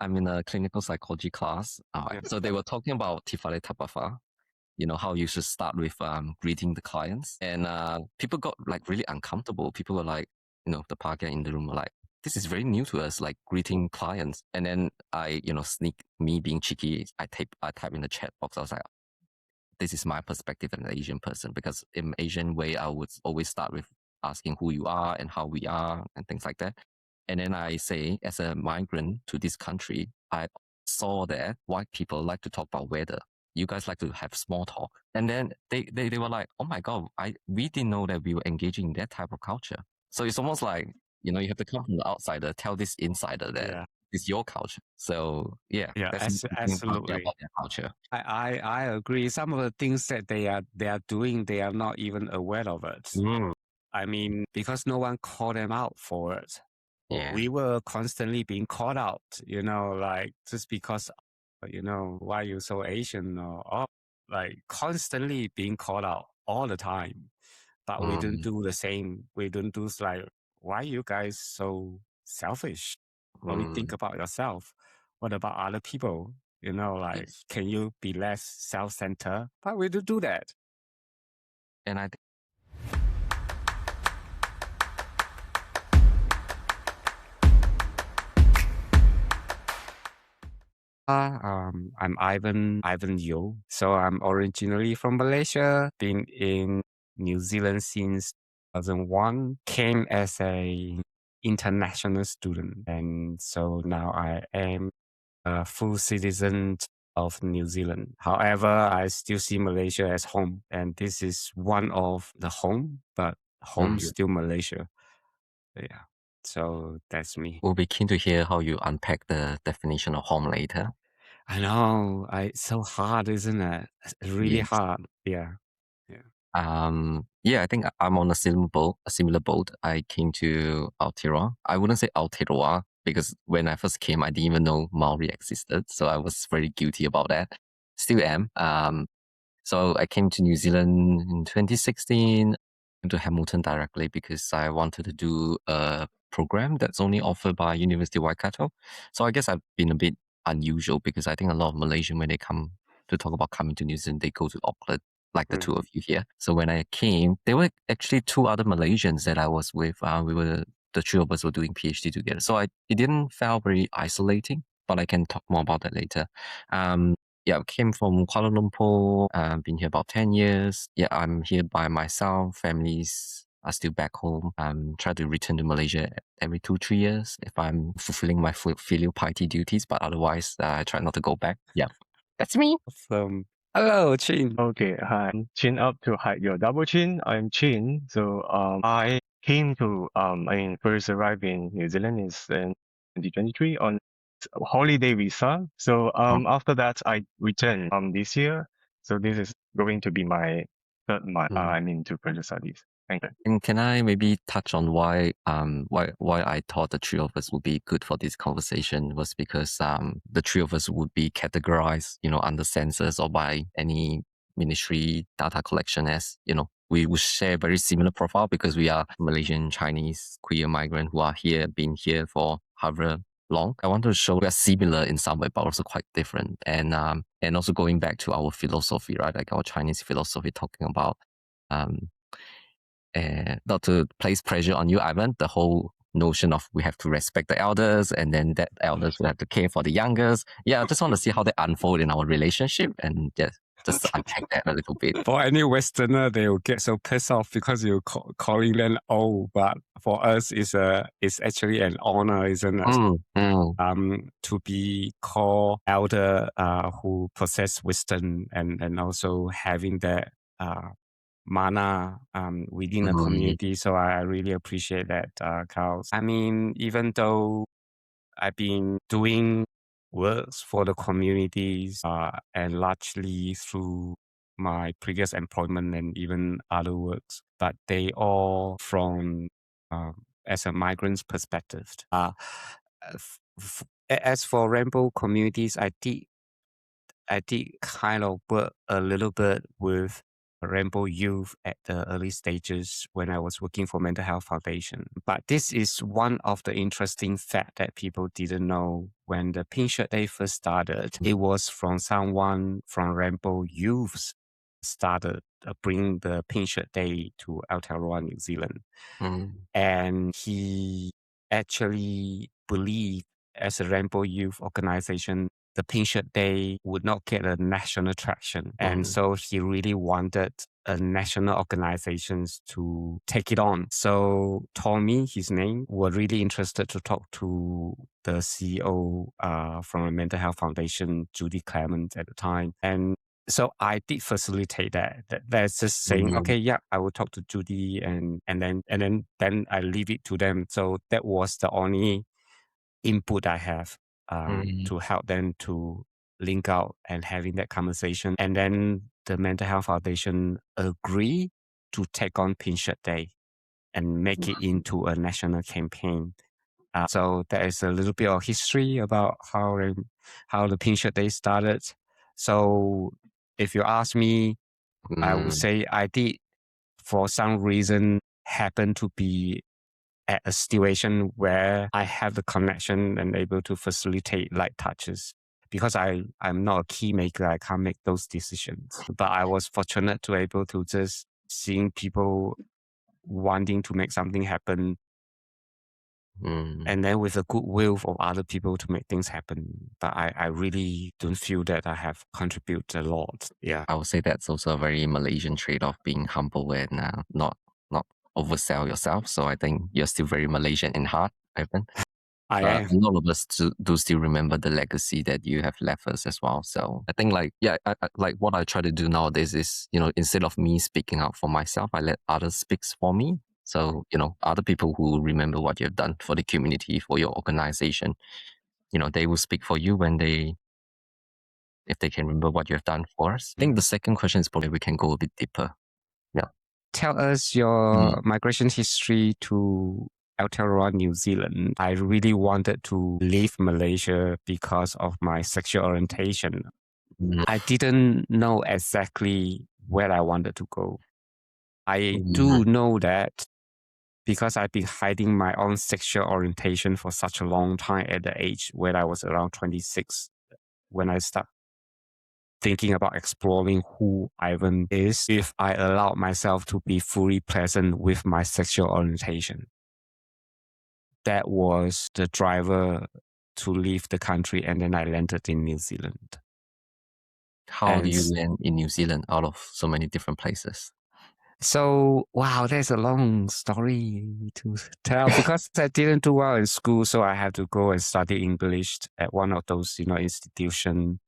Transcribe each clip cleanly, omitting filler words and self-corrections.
I'm in a clinical psychology class. Yeah. So they were talking about Tifale Tapafa, how you should start with greeting the clients. And people got like really uncomfortable. People were like, the parker in the room were like, this is very new to us, like greeting clients. And then I, me being cheeky, I type in the chat box. I was like, this is my perspective as an Asian person, because in Asian way, I would always start with asking who you are and how we are and things like that. And then I say, as a migrant to this country, I saw that white people like to talk about weather. You guys like to have small talk. And then they were like, oh my God, we didn't know that we were engaging in that type of culture. So it's almost like, you have to come from the outsider, tell this insider that Yeah. it's your culture. So yeah, Yeah, that's me thinking absolutely. about their culture. I agree. Some of the things that they are doing, they are not even aware of it. Mm, I mean, because no one called them out for it. yeah. We were constantly being called out, like just because, why you so Asian or like constantly being called out all the time. But we didn't do the same. We didn't do like, why you guys so selfish? Only think about yourself. What about other people? Like, Yes. can you be less self-centered? But we do that. And I I'm Ivan Yo. So I'm originally from Malaysia, been in New Zealand since 2001, came as a international student. And so now I am a full citizen of New Zealand. However, I still see Malaysia as home. And this is one of the home, but home still Malaysia. Yeah. So that's me. will be keen to hear how you unpack the definition of home later. I know. It's so hard, isn't it? It's really Yes. hard. Yeah. Yeah, I think I'm on a similar boat. I came to Aotearoa. I wouldn't say Aotearoa because when I first came, I didn't even know Maori existed. So I was very guilty about that. Still am. So I came to New Zealand in 2016 to Hamilton directly because I wanted to do a program that's only offered by University of Waikato. So I guess I've been a bit unusual because I think a lot of Malaysian, when they come to talk about coming to New Zealand, they go to Auckland, like the two of you here. So when I came, there were actually two other Malaysians that I was with. The three of us were doing PhD together. So it didn't feel very isolating, but I can talk more about that later. Yeah, I came from Kuala Lumpur. Been here about 10 years. Yeah, I'm here by myself. Families are still back home. Try to return to Malaysia every 2-3 years if I'm fulfilling my filial piety duties. But otherwise, I try not to go back. Yeah, that's me. Awesome. Hello, Chin. Okay, hi. Chin up to hide your double chin. I'm Chin. So I came to first arrived in New Zealand is in 2023 on holiday visa. So after that I returned this year. So this is going to be my third month to further studies. Thank you. And can I maybe touch on why I thought the three of us would be good for this conversation was because the three of us would be categorized, under census or by any ministry data collection as, we would share very similar profile because we are Malaysian Chinese queer migrant who are here, been here for however long. I want to show we are similar in some way, but also quite different. And also going back to our philosophy, right? Like our Chinese philosophy talking about not to place pressure on you, Ivan, the whole notion of we have to respect the elders and then that elders will have to care for the youngest. Yeah, I just want to see how they unfold in our relationship and just to unpack that a little bit. For any Westerner, they will get so pissed off because you're calling them old. But for us, it's actually an honor, isn't it? To be called elder who possess wisdom and also having that mana within the community. So I really appreciate that, Carl. I mean, even though I've been doing works for the communities and largely through my previous employment and even other works, but they all from as a migrant's perspective. As for rainbow communities, I did kind of work a little bit with Rainbow Youth at the early stages when I was working for Mental Health Foundation. But this is one of the interesting fact that people didn't know. When the Pink Shirt Day first started, it was from someone from Rainbow Youth started bringing the Pink Shirt Day to Aotearoa, New Zealand. And he actually believed, as a Rainbow Youth organization, the Pink Shirt Day would not get a national traction. And so he really wanted a national organizations to take it on. So Tommy, his name, were really interested to talk to the CEO from the Mental Health Foundation, Judy Clement at the time. And so I did facilitate that. That's just saying, okay, yeah, I will talk to Judy and then I leave it to them. So that was the only input I have to help them to link out and having that conversation. And then the Mental Health Foundation agree to take on Pink Shirt Day and make it into a national campaign. So there is a little bit of history about how the Pink Shirt Day started. So if you ask me, I would say I did, for some reason, happen to be at a situation where I have the connection and able to facilitate light touches. Because I'm not a key maker, I can't make those decisions. But I was fortunate to able to just seeing people wanting to make something happen, and then with the goodwill of other people to make things happen. But I really don't feel that I have contributed a lot. Yeah, I would say that's also a very Malaysian trait of being humble and not oversell yourself. So I think you're still very Malaysian in heart, Ivan. I am. A lot of us do still remember the legacy that you have left us as well. So I think I like what I try to do nowadays is, instead of me speaking out for myself, I let others speak for me. So, other people who remember what you've done for the community, for your organization, they will speak for you if they can remember what you have done for us. I think the second question is probably we can go a bit deeper. Yeah. Tell us your migration history to Aotearoa, New Zealand. I really wanted to leave Malaysia because of my sexual orientation. I didn't know exactly where I wanted to go. I do know that because I've been hiding my own sexual orientation for such a long time at the age when I was around 26, when I started thinking about exploring who Ivan is if I allowed myself to be fully present with my sexual orientation. That was the driver to leave the country, and then I landed in New Zealand. How do you land in New Zealand out of so many different places? So, wow, there's a long story to tell because I didn't do well in school. So I had to go and study English at one of those, institutions.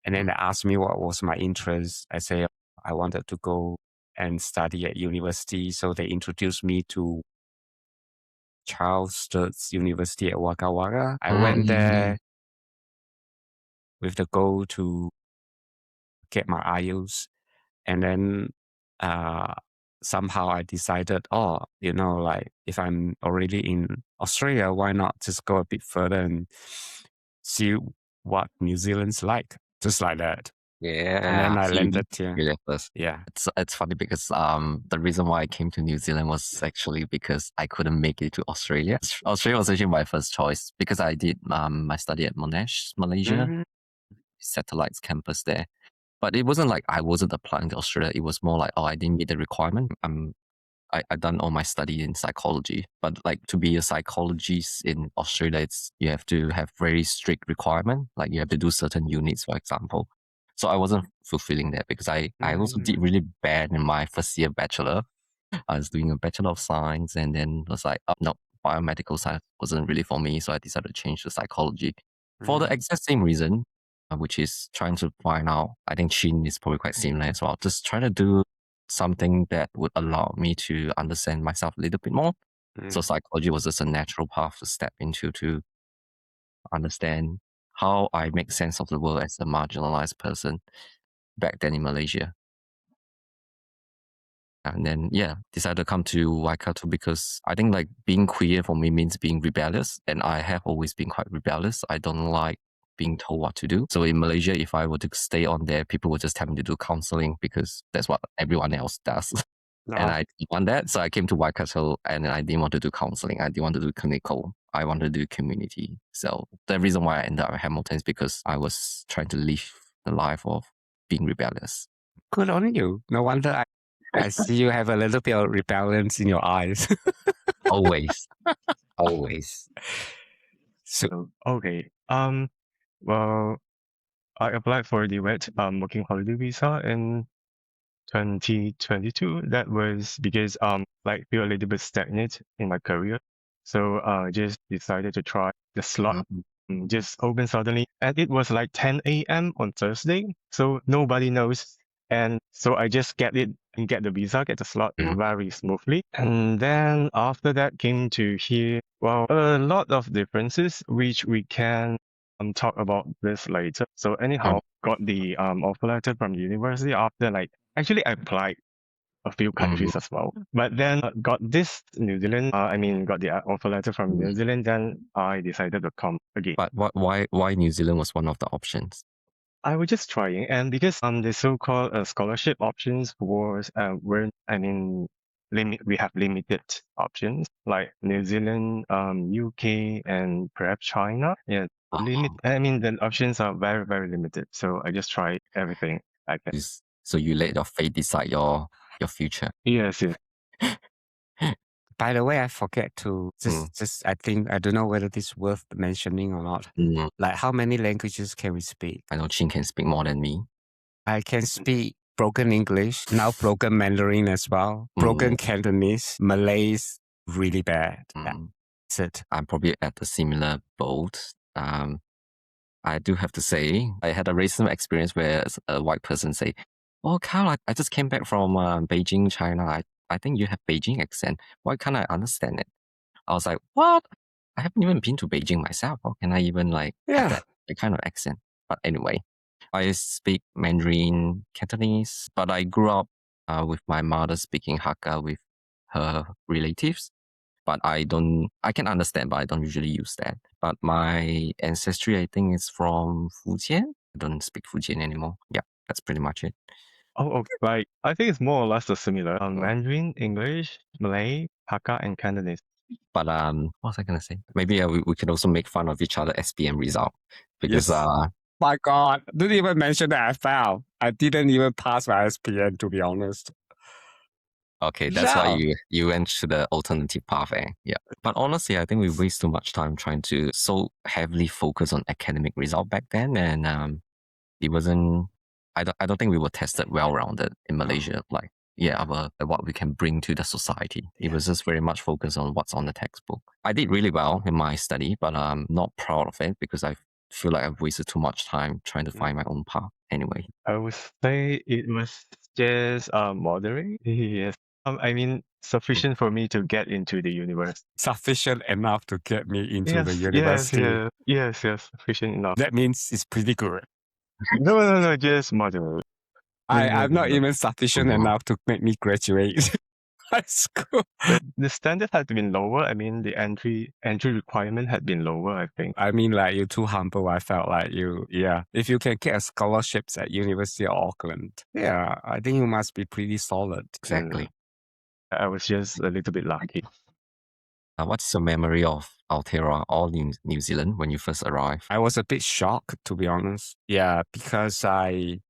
And then they asked me what was my interest. I say I wanted to go and study at university. So they introduced me to Charles Sturt's University at Wagga Wagga. I went there with the goal to get my IELTS. And then somehow I decided, if I'm already in Australia, why not just go a bit further and see what New Zealand's like? Just like that. Yeah. And then I landed here. Really yeah. It's funny because the reason why I came to New Zealand was actually because I couldn't make it to Australia. Australia was actually my first choice because I did my study at Monash, Malaysia, Satellites campus there. But it wasn't like I wasn't applying to Australia. It was more like, I didn't meet the requirement. I done all my study in psychology, but like to be a psychologist in Australia, you have to have very strict requirement. Like you have to do certain units, for example. So I wasn't fulfilling that because I also did really bad in my first year bachelor. I was doing a Bachelor of Science and then was like, no, biomedical science wasn't really for me. So I decided to change to psychology for the exact same reason, which is trying to find out. I think Chin is probably quite similar as well. Just trying to do something that would allow me to understand myself a little bit more. So psychology was just a natural path to step into to understand how I make sense of the world as a marginalized person back then in Malaysia. And then, decided to come to Waikato because I think like being queer for me means being rebellious. And I have always been quite rebellious. I don't like being told what to do. So in Malaysia, if I were to stay on there, people would just tell me to do counseling because that's what everyone else does. And I didn't want that. So I came to Waikato and I didn't want to do counseling. I didn't want to do clinical. I wanted to do community. So the reason why I ended up at Hamilton is because I was trying to live the life of being rebellious. Good on you. No wonder I see you have a little bit of rebellion in your eyes. Always. Always. So, okay. Well, I applied for the working holiday visa in 2022. That was because like feel a little bit stagnant in my career. So I just decided to try the slot. Just open suddenly, and it was like 10 a.m. on Thursday. So nobody knows. And so I just get the visa, get the slot very smoothly. And then after that came to hear, well, a lot of differences, which we can talk about this later. So anyhow, got the offer letter from the university after actually I applied a few countries as well. But then got this New Zealand, got the offer letter from New Zealand, then I decided to come again. But why New Zealand was one of the options? I was just trying, and because the so-called scholarship options we have limited options like New Zealand, UK, and perhaps China. Yeah, the options are very, very limited. So I just try everything I can. So you let your fate decide your future. Yes. By the way, I forget to just I think I don't know whether this is worth mentioning or not. Like how many languages can we speak? I know Chin can speak more than me. I can speak broken English, now broken Mandarin as well, broken Cantonese, Malay's really bad. That's it. I'm probably at a similar boat. I do have to say, I had a recent experience where a white person say, "Oh, Carl, I just came back from Beijing, China. I think you have Beijing accent. Why can't I understand it?" I was like, "What? I haven't even been to Beijing myself. How can I even have that kind of accent?" But anyway, I speak Mandarin, Cantonese, but I grew up with my mother speaking Hakka with her relatives. But I can understand, but I don't usually use that. But my ancestry, I think, is from Fujian. I don't speak Fujian anymore. Yeah, that's pretty much it. Oh, okay. Like, I think it's more or less the similar. Mandarin, English, Malay, Hakka, and Cantonese. But what was I going to say? Maybe we could also make fun of each other SPM result. Because, my God, didn't even mention that I failed. I didn't even pass my SPM, to be honest. Okay, that's why you went to the alternative path, eh? Yeah. But honestly, I think we waste too much time trying to so heavily focus on academic result back then, and it wasn't. I don't think we were tested well-rounded in Malaysia. Like, what we can bring to the society. It was just very much focused on what's on the textbook. I did really well in my study, but I'm not proud of it because I feel like I've wasted too much time trying to find my own path. Anyway, I would say it was just moderate. Yes. Sufficient for me to get into the university. Sufficient enough to get me into the university. Yes, sufficient enough. That means it's pretty good. No, just moderate. I'm not even sufficient enough to make me graduate high school. The standard had been lower. The entry requirement had been lower, I think. You're too humble. I felt like if you can get a scholarships at University of Auckland, I think you must be pretty solid. Exactly. I was just a little bit lucky. What's your memory of Aotearoa or New Zealand when you first arrived? I was a bit shocked, to be honest. Yeah, because I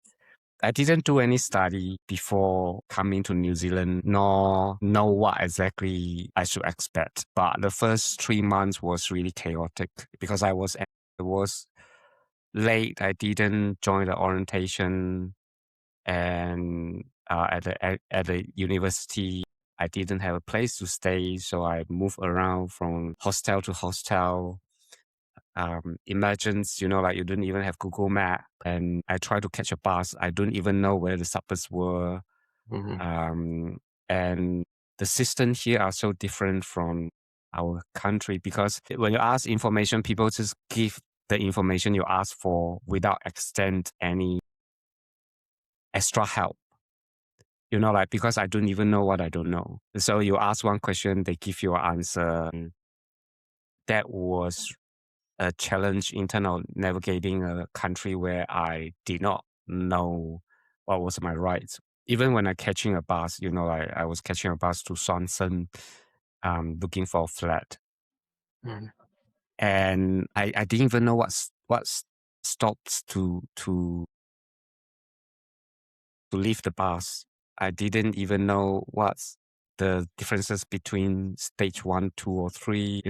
didn't do any study before coming to New Zealand, nor know what exactly I should expect. But the first 3 months was really chaotic because I was late. I didn't join the orientation, and at the university, I didn't have a place to stay, so I moved around from hostel to hostel. Imagine, you don't even have Google Map, and I try to catch a bus. I don't even know where the suburbs were. And the systems here are so different from our country because when you ask information, people just give the information you ask for without extend any extra help. Because I don't even know what I don't know. So you ask one question, they give you an answer. That was a challenge in terms of navigating a country where I did not know what was my rights. Even when I catching a bus, I was catching a bus to Swanson, looking for a flat. And I didn't even know what stops to leave the bus. I didn't even know what's the differences between stage 1, 2, or 3,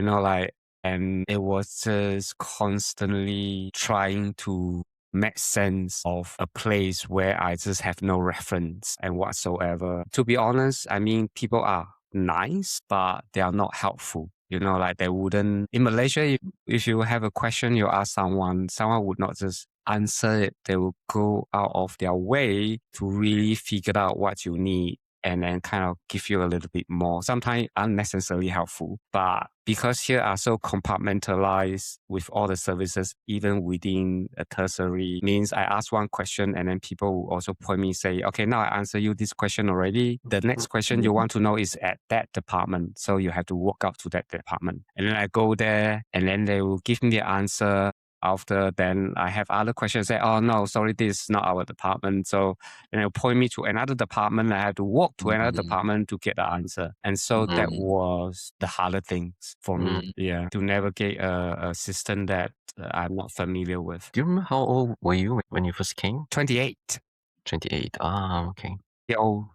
and it was just constantly trying to make sense of a place where I just have no reference and whatsoever. To be honest, I mean, people are nice, but they are not helpful. They wouldn't, in Malaysia, if you have a question, you ask someone would not just answer it. They will go out of their way to really figure out what you need and then kind of give you a little bit more, sometimes unnecessarily helpful. But because here are so compartmentalized with all the services, even within a tertiary, means I ask one question and then people will also point me, say, okay, now I answer you this question already. The next question you want to know is at that department. So you have to walk out to that department. And then I go there and then they will give me the answer. After then I have other questions, say, oh no, sorry, this is not our department. So then they'll point me to another department. I have to walk to another department to get the answer. And so that was the harder things for me, to navigate a system that I'm not familiar with. Do you remember how old were you when you first came? 28. 28. Okay. Yeah. Oh.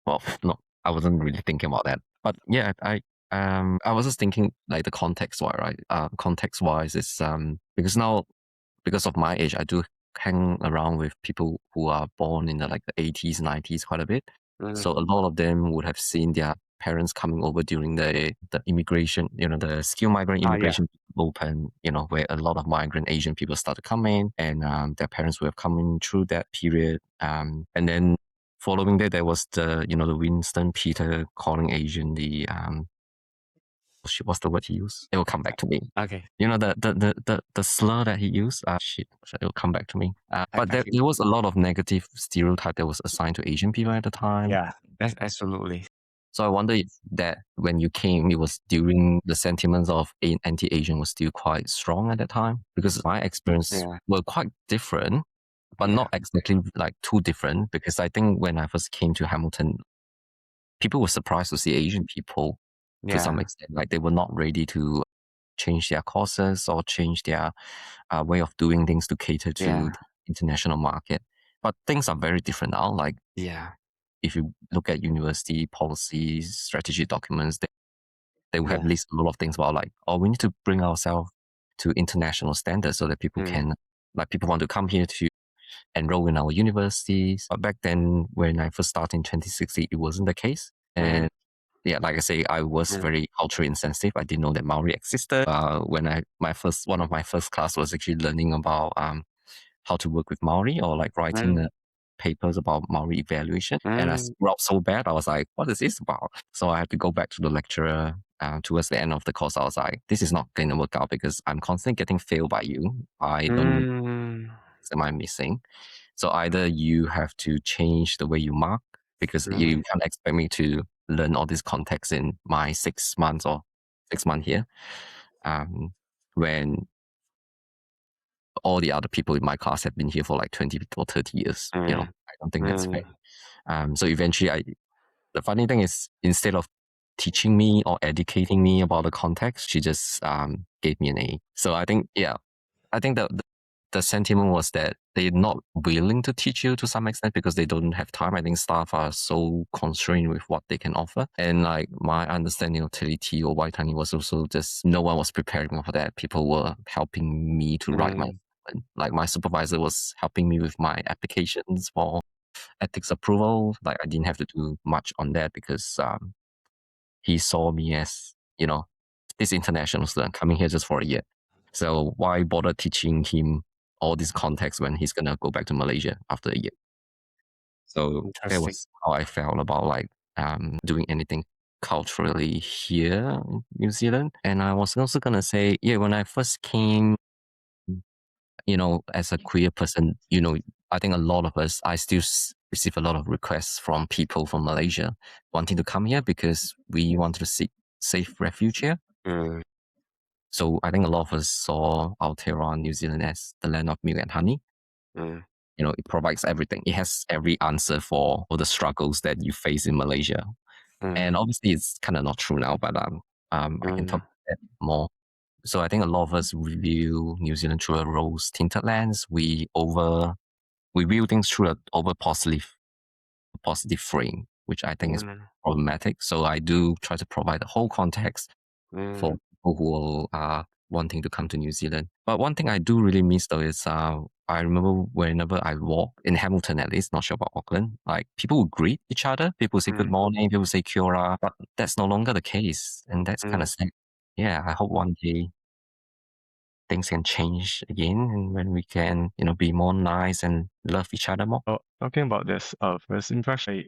Well, no, I wasn't really thinking about that. But yeah, I was just thinking like the context wise, right? Context wise is because now, because of my age, I do hang around with people who are born in the 80s, 90s quite a bit. So a lot of them would have seen their parents coming over during the immigration, the skilled migrant immigration open, where a lot of migrant Asian people started coming, and their parents would have come in through that period. And then following that, there was the Winston Peter calling Asian the what's the word he used? It will come back to me. Okay. The slur that he used. It will come back to me. But there was a lot of negative stereotype that was assigned to Asian people at the time. Yeah, that's absolutely. So I wonder if that when you came, it was during the sentiments of anti-Asian was still quite strong at that time, because my experience were quite different, but not exactly too different. Because I think when I first came to Hamilton, people were surprised to see Asian people to some extent. They were not ready to change their courses or change their way of doing things to cater to the international market. But things are very different now. If you look at university policies, strategy documents, they will have listed a lot of things about we need to bring ourselves to international standards so that people can, people want to come here to enroll in our universities. But back then, when I first started in 2016, it wasn't the case. And like I say, I was very culturally insensitive. I didn't know that Maori existed. When one of my first class was actually learning about how to work with Maori, or writing papers about Maori evaluation. And I screwed up so bad, I was like, what is this about? So I had to go back to the lecturer towards the end of the course. I was like, this is not going to work out because I'm constantly getting failed by you. I don't know what am I missing. So either you have to change the way you mark, because you can't expect me to learn all this context in my 6 months here, when all the other people in my class have been here for 20 or 30 years. I don't think that's fair. So eventually, the funny thing is, instead of teaching me or educating me about the context, she just gave me an A. So I think, the sentiment was that they're not willing to teach you to some extent because they don't have time. I think staff are so constrained with what they can offer. And my understanding of Tility or Waitangi was also just no one was preparing me for that. People were helping me to write my my supervisor was helping me with my applications for ethics approval. I didn't have to do much on that because he saw me as, this international student coming here just for a year. So why bother teaching him all this context when he's gonna go back to Malaysia after a year? So that was how I felt about doing anything culturally here in New Zealand. And I was also gonna say, when I first came, as a queer person, I think a lot of us, I still receive a lot of requests from people from Malaysia wanting to come here because we want to seek safe refuge here. So I think a lot of us saw Aotearoa, New Zealand as the land of milk and honey. It provides everything. It has every answer for all the struggles that you face in Malaysia. And obviously it's kind of not true now, but I can talk about that more. So I think a lot of us view New Zealand through a rose-tinted lens. We view things through a over positive frame, which I think is problematic. So I do try to provide the whole context for people who are wanting to come to New Zealand. But one thing I do really miss though is I remember whenever I walk in Hamilton, at least, not sure about Auckland, like people would greet each other. People say good morning, people say kia ora, but that's no longer the case. And that's kind of sad. Yeah, I hope one day things can change again and when we can, be more nice and love each other more. Talking about this first impression,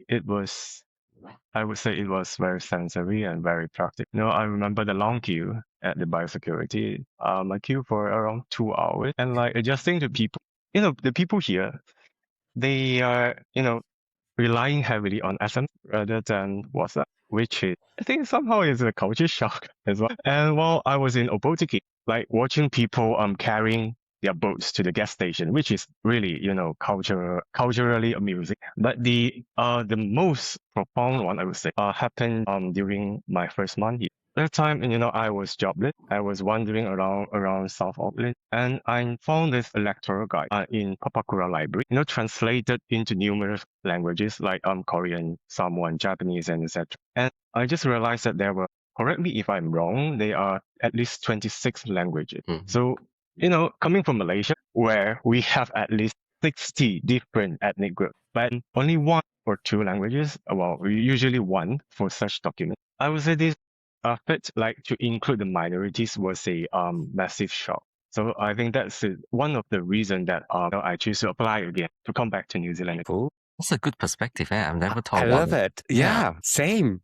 I would say it was very sensory and very practical. I remember the long queue at the biosecurity. I queued for around 2 hours and like adjusting to people. The people here, they are, relying heavily on SMS rather than WhatsApp, which I think somehow is a culture shock as well. And while I was in Opotiki, like watching people carrying their boats to the gas station, which is really, culturally amusing. But the most profound one, I would say, happened during my first month here. That time, I was jobless. I was wandering around South Auckland, and I found this electoral guide in Papakura Library, translated into numerous languages like Korean, Samoan, Japanese, and etc. And I just realized that there were, correct me if I'm wrong, there are at least 26 languages. So, coming from Malaysia, where we have at least 60 different ethnic groups, but only one or two languages, well, usually one for such documents. I would say this effort, like to include the minorities, was a massive shock. So I think that's one of the reasons that I choose to apply again to come back to New Zealand. Cool. That's a good perspective. I've never thought I about love it. Yeah, same.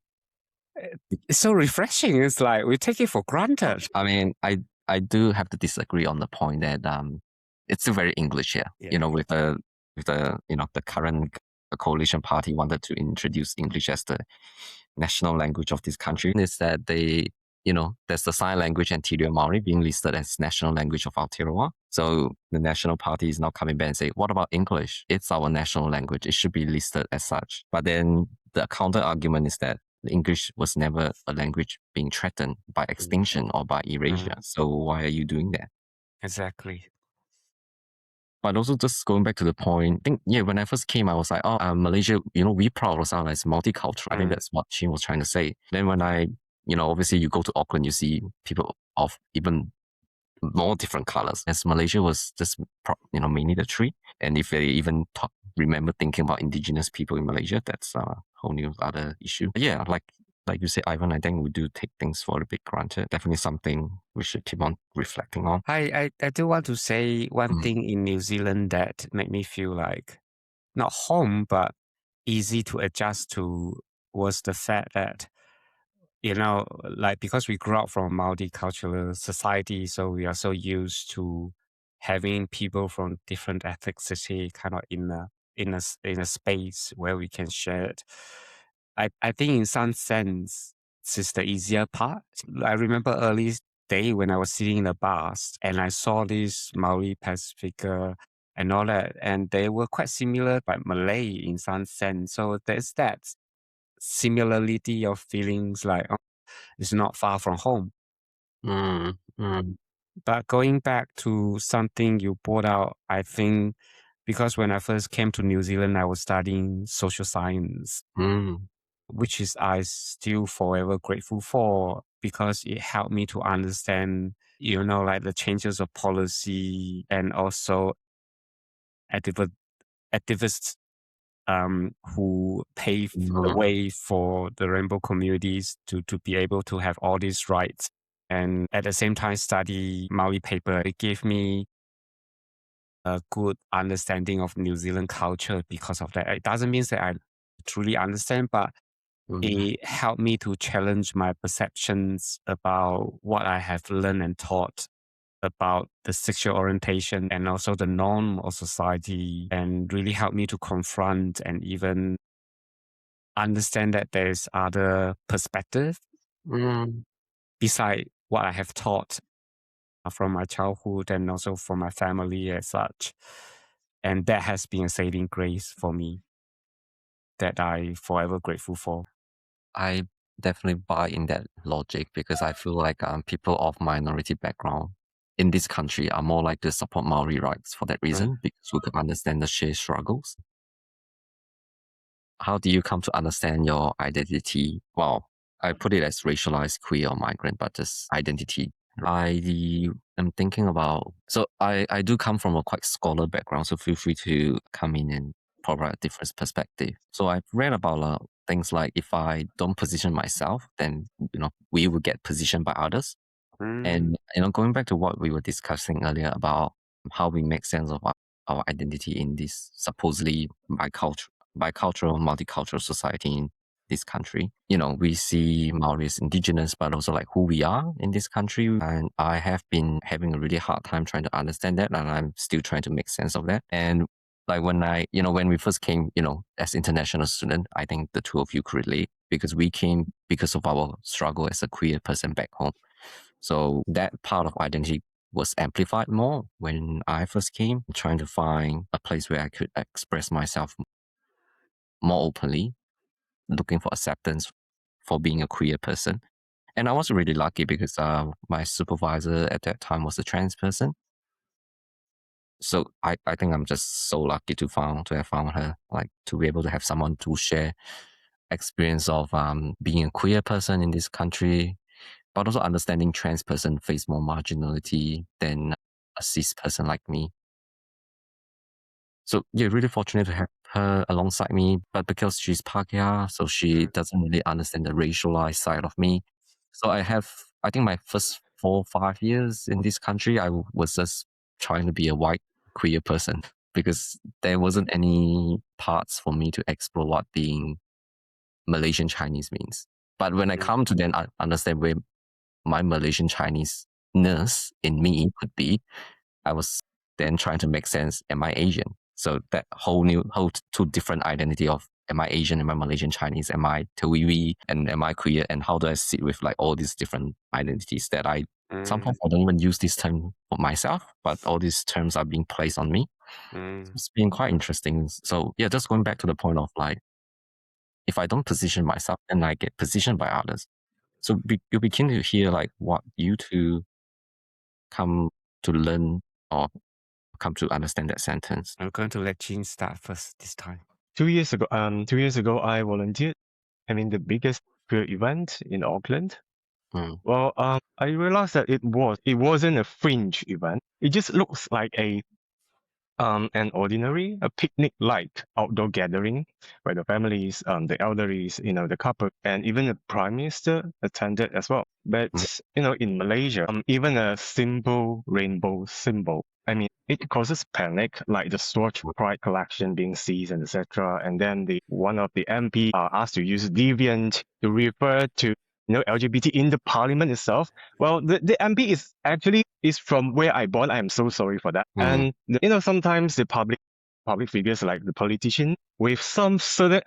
It's so refreshing. It's like we take it for granted. I mean, I do have to disagree on the point that it's still very English here. With the current coalition party wanted to introduce English as the national language of this country. Is that there's the sign language and Te Reo Māori being listed as national language of Aotearoa. So the National Party is now coming back and say, what about English? It's our national language. It should be listed as such. But then the counter argument is that English was never a language being threatened by extinction or by erasure. So why are you doing that? Exactly. But also just going back to the point, I think, when I first came, I was like, Malaysia, we proud ourselves as multicultural. I think that's what she was trying to say. Then when I, obviously you go to Auckland, you see people of even more different colors. As Malaysia was just, mainly the tree. And if they even remember thinking about indigenous people in Malaysia, that's a whole new other issue. But yeah, like you say, Ivan, I think we do take things for a bit granted. Definitely something we should keep on reflecting on. I do want to say one thing in New Zealand that made me feel like not home, but easy to adjust to was the fact that, because we grew up from a multicultural society, so we are so used to having people from different ethnicity kind of in a space where we can share it. I think in some sense, this is the easier part. I remember early day when I was sitting in the bus and I saw this Maori Pacific and all that, and they were quite similar, but Malay in some sense. So there's that similarity of feelings like it's not far from home. But going back to something you brought out, I think because when I first came to New Zealand, I was studying social science, which is I still forever grateful for because it helped me to understand, like the changes of policy and also activists who paved the way for the rainbow communities to be able to have all these rights. And at the same time, study Maori paper, it gave me a good understanding of New Zealand culture because of that. It doesn't mean that I truly understand, but it helped me to challenge my perceptions about what I have learned and taught about the sexual orientation and also the norm of society, and really helped me to confront and even understand that there's other perspective beside what I have taught from my childhood and also from my family as such. And that has been a saving grace for me that I forever grateful for. I definitely buy in that logic because I feel like people of minority background in this country are more like to support Maori rights for that reason, because we could understand the shared struggles. How do you come to understand your identity? Well, I put it as racialized, queer, or migrant, but just identity. I am thinking about, so I do come from a quite scholar background, so feel free to come in and provide a different perspective. So I've read about things like if I don't position myself, then we will get positioned by others. And going back to what we were discussing earlier about how we make sense of our identity in this supposedly bicultural, multicultural society in this country. We see Maori as indigenous, but also like who we are in this country. And I have been having a really hard time trying to understand that, and I'm still trying to make sense of that. And like when we first came, as international student, I think the two of you could relate because we came because of our struggle as a queer person back home. So that part of identity was amplified more when I first came, trying to find a place where I could express myself more openly, looking for acceptance for being a queer person. And I was really lucky because my supervisor at that time was a trans person. So I think I'm just so lucky to have found her, like to be able to have someone to share experience of being a queer person in this country, but also understanding trans person face more marginality than a cis person like me. So yeah, really fortunate to have her alongside me, but because she's Pagya, so she doesn't really understand the racialized side of me. So I think my first 4 or 5 years in this country, I was just trying to be a white queer person because there wasn't any parts for me to explore what being Malaysian Chinese means. But when I come to then understand where my Malaysian Chinese-ness in me could be, I was then trying to make sense, am I Asian? So that whole two different identity of am I Asian, am I Malaysian Chinese, am I Tawiwi, and am I queer, and how do I sit with like all these different identities that sometimes I don't even use this term for myself, but all these terms are being placed on me. So it's been quite interesting. So yeah, just going back to the point of like, if I don't position myself, then I get positioned by others. So you'll be keen to hear like what you two come to learn or come to understand that sentence. I'm going to let Jean start first this time. 2 years ago, I volunteered. The biggest queer event in Auckland. Well, I realized that it wasn't a fringe event. It just looks like an ordinary, a picnic-like outdoor gathering where the families, the elderlies, the couple, and even the prime minister attended as well. But in Malaysia, even a simple rainbow symbol, it causes panic, like the Swatch Pride collection being seized and etc. And then one of the MP asked to use deviant to refer to LGBT in the parliament itself. Well, the MP is from where I born. I am so sorry for that. And sometimes the public figures like the politician with some certain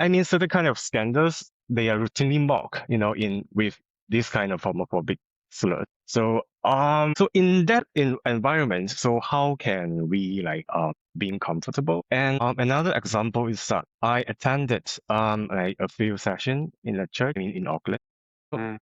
kind of scandals, they are routinely mocked, with this kind of homophobic slur. So in that environment, so how can we being comfortable? And another example is that I attended like a few sessions in a church in Auckland.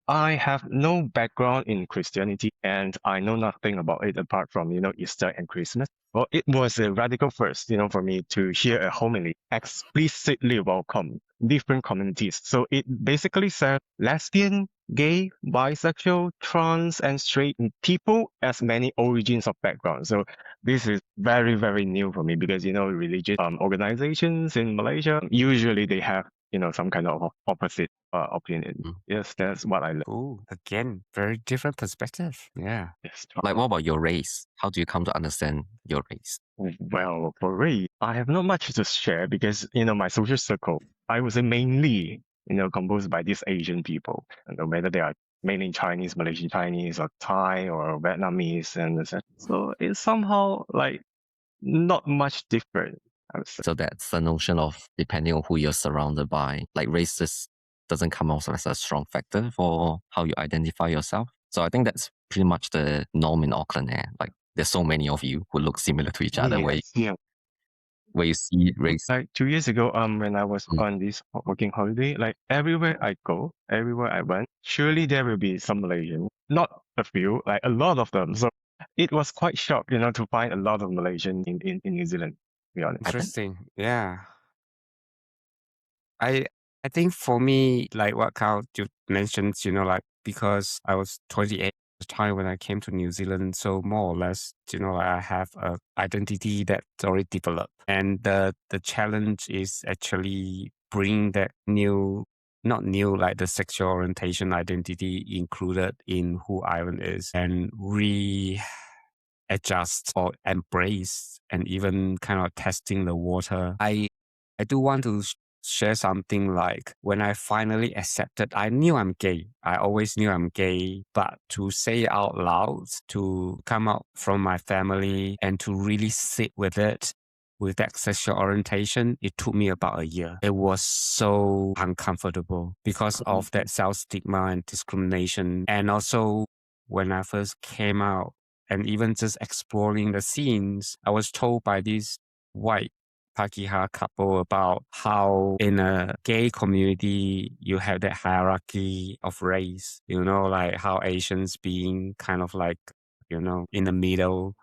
I have no background in Christianity and I know nothing about it apart from, Easter and Christmas. Well, it was a radical first, for me to hear a homily explicitly welcome different communities. So it basically said lesbian, gay, bisexual, trans, and straight people as many origins of background. So this is very, very new for me because, religious organizations in Malaysia, usually they have some kind of opposite opinion. Yes, that's what I learned. Oh, again, very different perspective. Yeah. Yes. Like, what about your race? How do you come to understand your race? Well, for race, I have not much to share because, my social circle, I was mainly, composed by these Asian people, and no matter they are mainly Chinese, Malaysian Chinese, or Thai, or Vietnamese, and etc. So it's somehow like not much different, I would say. So that's the notion of depending on who you're surrounded by, like race just doesn't come out as a strong factor for how you identify yourself. So I think that's pretty much the norm in Auckland. Like there's so many of you who look similar to each other where you see race. Like 2 years ago, when I was on this working holiday, like everywhere I go, everywhere I went, surely there will be some Malaysian. Not a few, like a lot of them. So it was quite shocked, to find a lot of Malaysian in New Zealand, to be honest. Interesting. Yeah. I think for me, like what Carl you mentioned, like because I was 28 at the time when I came to New Zealand, so more or less, I have a identity that's already developed, and the challenge is actually bring that not new, like the sexual orientation identity included in who Ivan is, and readjust or embrace, and even kind of testing the water. I do want to share something like when I finally accepted, I knew I'm gay. I always knew I'm gay, but to say it out loud, to come out from my family and to really sit with it, with that sexual orientation, it took me about a year. It was so uncomfortable because of that self-stigma and discrimination. And also when I first came out and even just exploring the scenes, I was told by these white Pakeha couple about how in a gay community you have that hierarchy of race, like how Asians being kind of like, in the middle.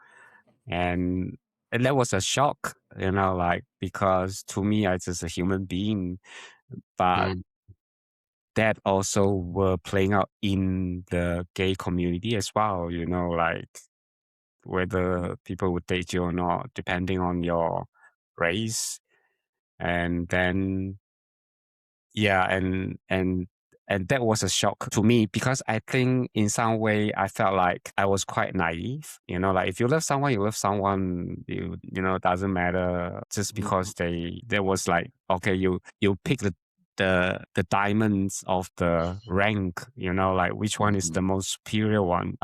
And that was a shock, like because to me I just a human being, but that also were playing out in the gay community as well, like whether people would date you or not, depending on your race. And then and that was a shock to me because I think in some way I felt like I was quite naive. Like if you love someone, you love someone. It doesn't matter just because there was like, okay, you pick the diamonds of the rank. Like which one is the most superior one.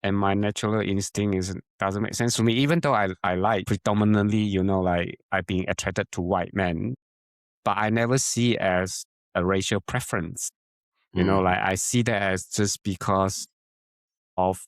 And my natural instinct doesn't make sense to me, even though I like predominantly, like I being attracted to white men, but I never see it as a racial preference. Like I see that as just because of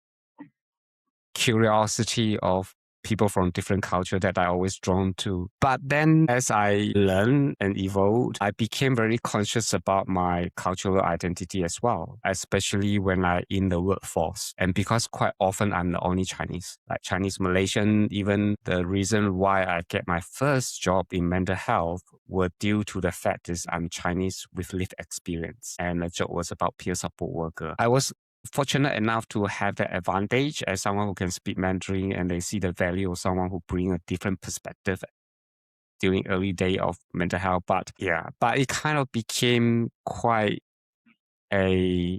curiosity of people from different culture that I always drawn to. But then as I learned and evolved, I became very conscious about my cultural identity as well, especially when I in the workforce. And because quite often I'm the only Chinese, like Chinese Malaysian, even the reason why I get my first job in mental health were due to the fact is I'm Chinese with lived experience. And the job was about peer support worker. I was fortunate enough to have that advantage as someone who can speak Mandarin, and they see the value of someone who bring a different perspective during early day of mental health. But it kind of became quite a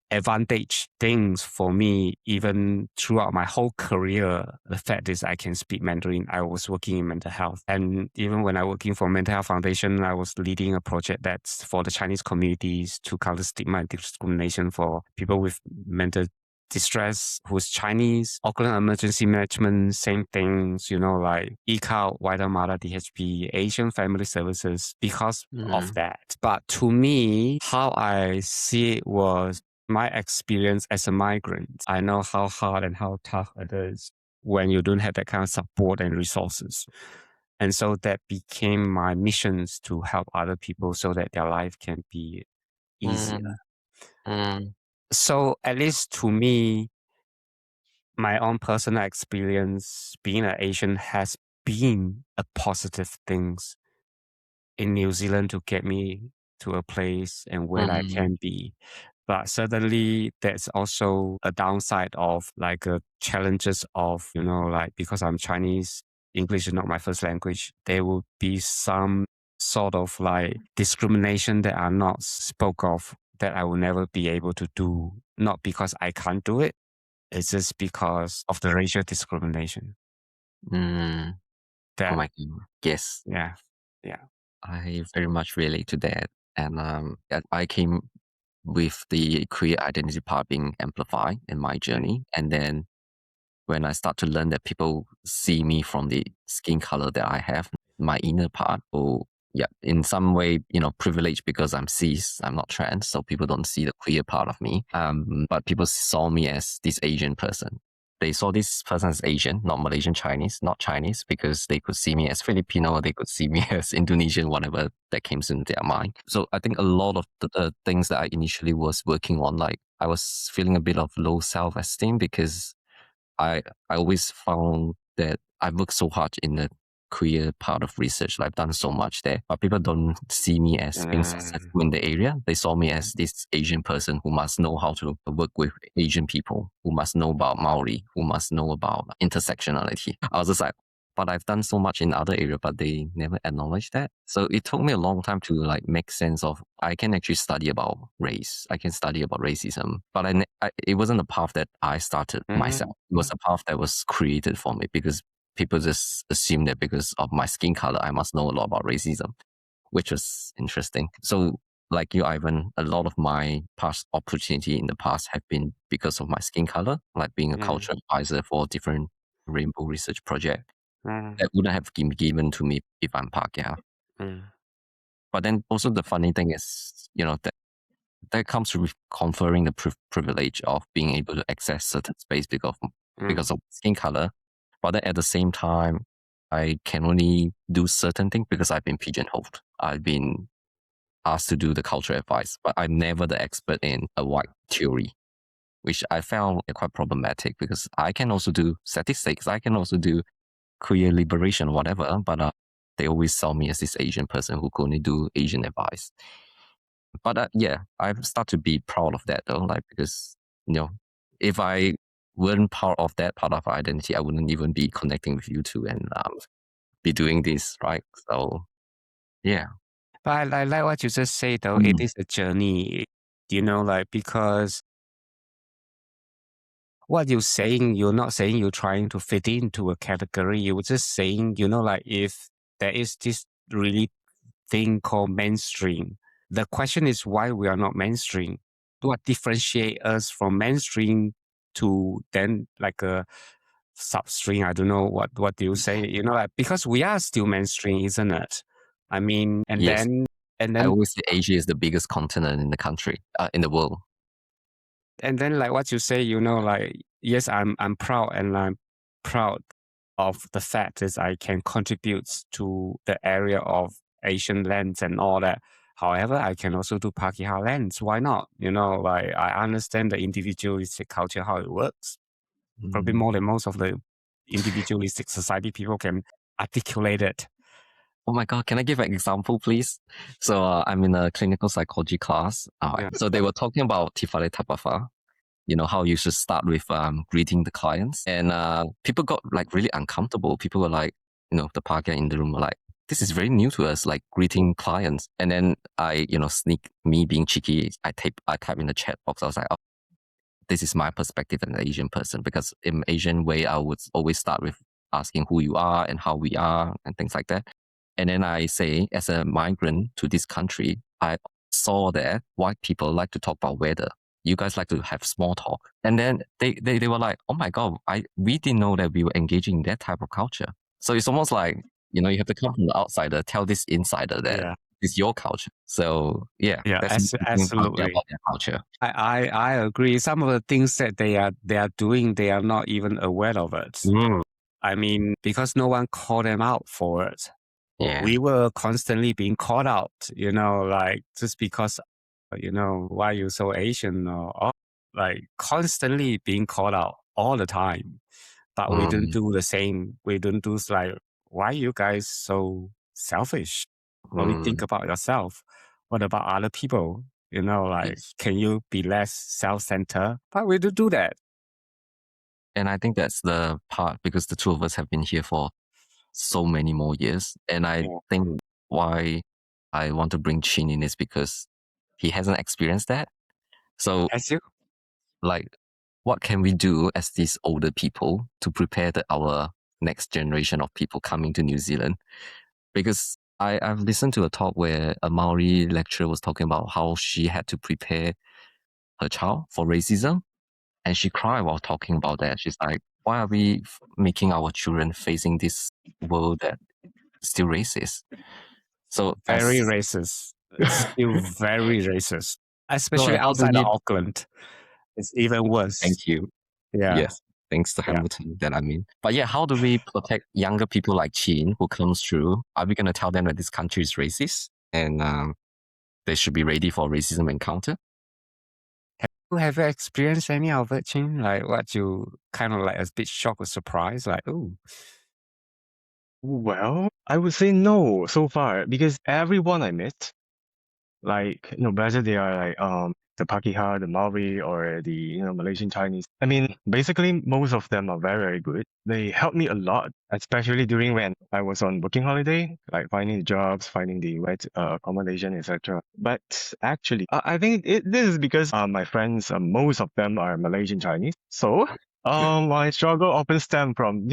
advantage things for me, even throughout my whole career. The fact is I can speak Mandarin. I was working in mental health. And even when I working for Mental Health Foundation, I was leading a project that's for the Chinese communities to counter stigma and discrimination for people with mental distress who's Chinese. Auckland Emergency Management, same things, like ECAL, Waitemata DHP, Asian Family Services, because of that. But to me, how I see it was my experience as a migrant. I know how hard and how tough it is when you don't have that kind of support and resources. And so that became my missions to help other people so that their life can be easier. So at least to me, my own personal experience being an Asian has been a positive things in New Zealand to get me to a place and where I can be. But certainly there's also a downside of like challenges of, like because I'm Chinese, English is not my first language, there will be some sort of like discrimination that are not spoke of that I will never be able to do. Not because I can't do it, it's just because of the racial discrimination. Oh my God. Yes. Yeah. I very much relate to that. And I came with the queer identity part being amplified in my journey. And then when I start to learn that people see me from the skin color that I have, my inner part, or in some way, privileged because I'm cis, I'm not trans, so people don't see the queer part of me. But people saw me as this Asian person. They saw this person as Asian, not Malaysian Chinese, not Chinese, because they could see me as Filipino, they could see me as Indonesian, whatever that came into their mind. So I think a lot of the things that I initially was working on, like I was feeling a bit of low self-esteem because I always found that I worked so hard in the queer part of research. Like I've done so much there, but people don't see me as being successful in the area. They saw me as this Asian person who must know how to work with Asian people, who must know about Maori, who must know about intersectionality. I was just like, but I've done so much in other areas, but they never acknowledge that. So it took me a long time to like make sense of, I can actually study about race. I can study about racism, but it wasn't a path that I started myself. It was a path that was created for me because people just assume that because of my skin color, I must know a lot about racism, which was interesting. So like you, Ivan, a lot of my past opportunity in the past have been because of my skin color, like being a cultural advisor for different rainbow research project. That wouldn't have been given to me if I'm Pākehā. But then also the funny thing is, that comes with conferring the privilege of being able to access certain space because of skin color. But then at the same time, I can only do certain things because I've been pigeonholed. I've been asked to do the cultural advice, but I'm never the expert in a white theory, which I found quite problematic because I can also do statistics. I can also do queer liberation, whatever, but they always saw me as this Asian person who could only do Asian advice. But I've started to be proud of that though, like because if I weren't part of that part of our identity, I wouldn't even be connecting with you two and be doing this, right? So yeah. But I like what you just say though. It is a journey, because what you're saying, you're not saying you're trying to fit into a category. You're just saying, if there is this really thing called mainstream, the question is why we are not mainstream. What differentiate us from mainstream to then like a substream? I don't know what do you say? Because we are still mainstream, isn't it? I mean, Yes. then I always say Asia is the biggest continent in the country, in the world. And then like what you say, yes, I'm proud, and I'm proud of the fact that I can contribute to the area of Asian lands and all that. However, I can also do Pākehā lands. Why not? I understand the individualistic culture, how it works. Probably more than most of the individualistic society people can articulate it. Oh my God, can I give an example, please? So I'm in a clinical psychology class. So they were talking about Tifale Tapafa, how you should start with greeting the clients. And people got like really uncomfortable. People were like, the Pākehā in the room were like, this is very new to us, like greeting clients. And then I, me being cheeky, I type in the chat box. I was like, oh, this is my perspective as an Asian person, because in Asian way, I would always start with asking who you are and how we are and things like that. And then I say, as a migrant to this country, I saw that white people like to talk about weather. You guys like to have small talk. And then they were like, oh my God, we didn't know that we were engaging in that type of culture. So it's almost like, you have to come from the outsider, tell this insider that it's your culture. So that's absolutely about their culture. I agree. Some of the things that they are doing, they are not even aware of it. I mean, because no one called them out for it. Yeah. We were constantly being called out, like just because, why you so Asian, or like constantly being called out all the time. But we didn't do the same. We didn't do like, why you guys so selfish? Only think about yourself. What about other people? Yes. Can you be less self-centered? But we do that. And I think that's the part, because the two of us have been here for so many more years. And I think why I want to bring Chin in is because he hasn't experienced that. So, like, what can we do as these older people to prepare our next generation of people coming to New Zealand? Because I've listened to a talk where a Maori lecturer was talking about how she had to prepare her child for racism. And she cried while talking about that. She's like, why are we making our children facing this world that is still racist? So very racist. It's still very racist, especially outside of Auckland. It's even worse. Thank you. Yeah. Yes. Thanks to Hamilton, that I mean. But yeah, how do we protect younger people like Chin who comes through? Are we going to tell them that this country is racist and they should be ready for racism encounter? Have you experienced any of it, Chin? Like what you kind of like a bit shocked or surprised? Like, oh. Well, I would say no so far because everyone I met, like, whether they are like the Pakeha, the Maori, or the Malaysian Chinese. I mean, basically most of them are very, very good. They helped me a lot, especially during when I was on working holiday, like finding jobs, finding the right accommodation, etc. But actually, I think this is because my friends, most of them are Malaysian Chinese. So my struggle often stem from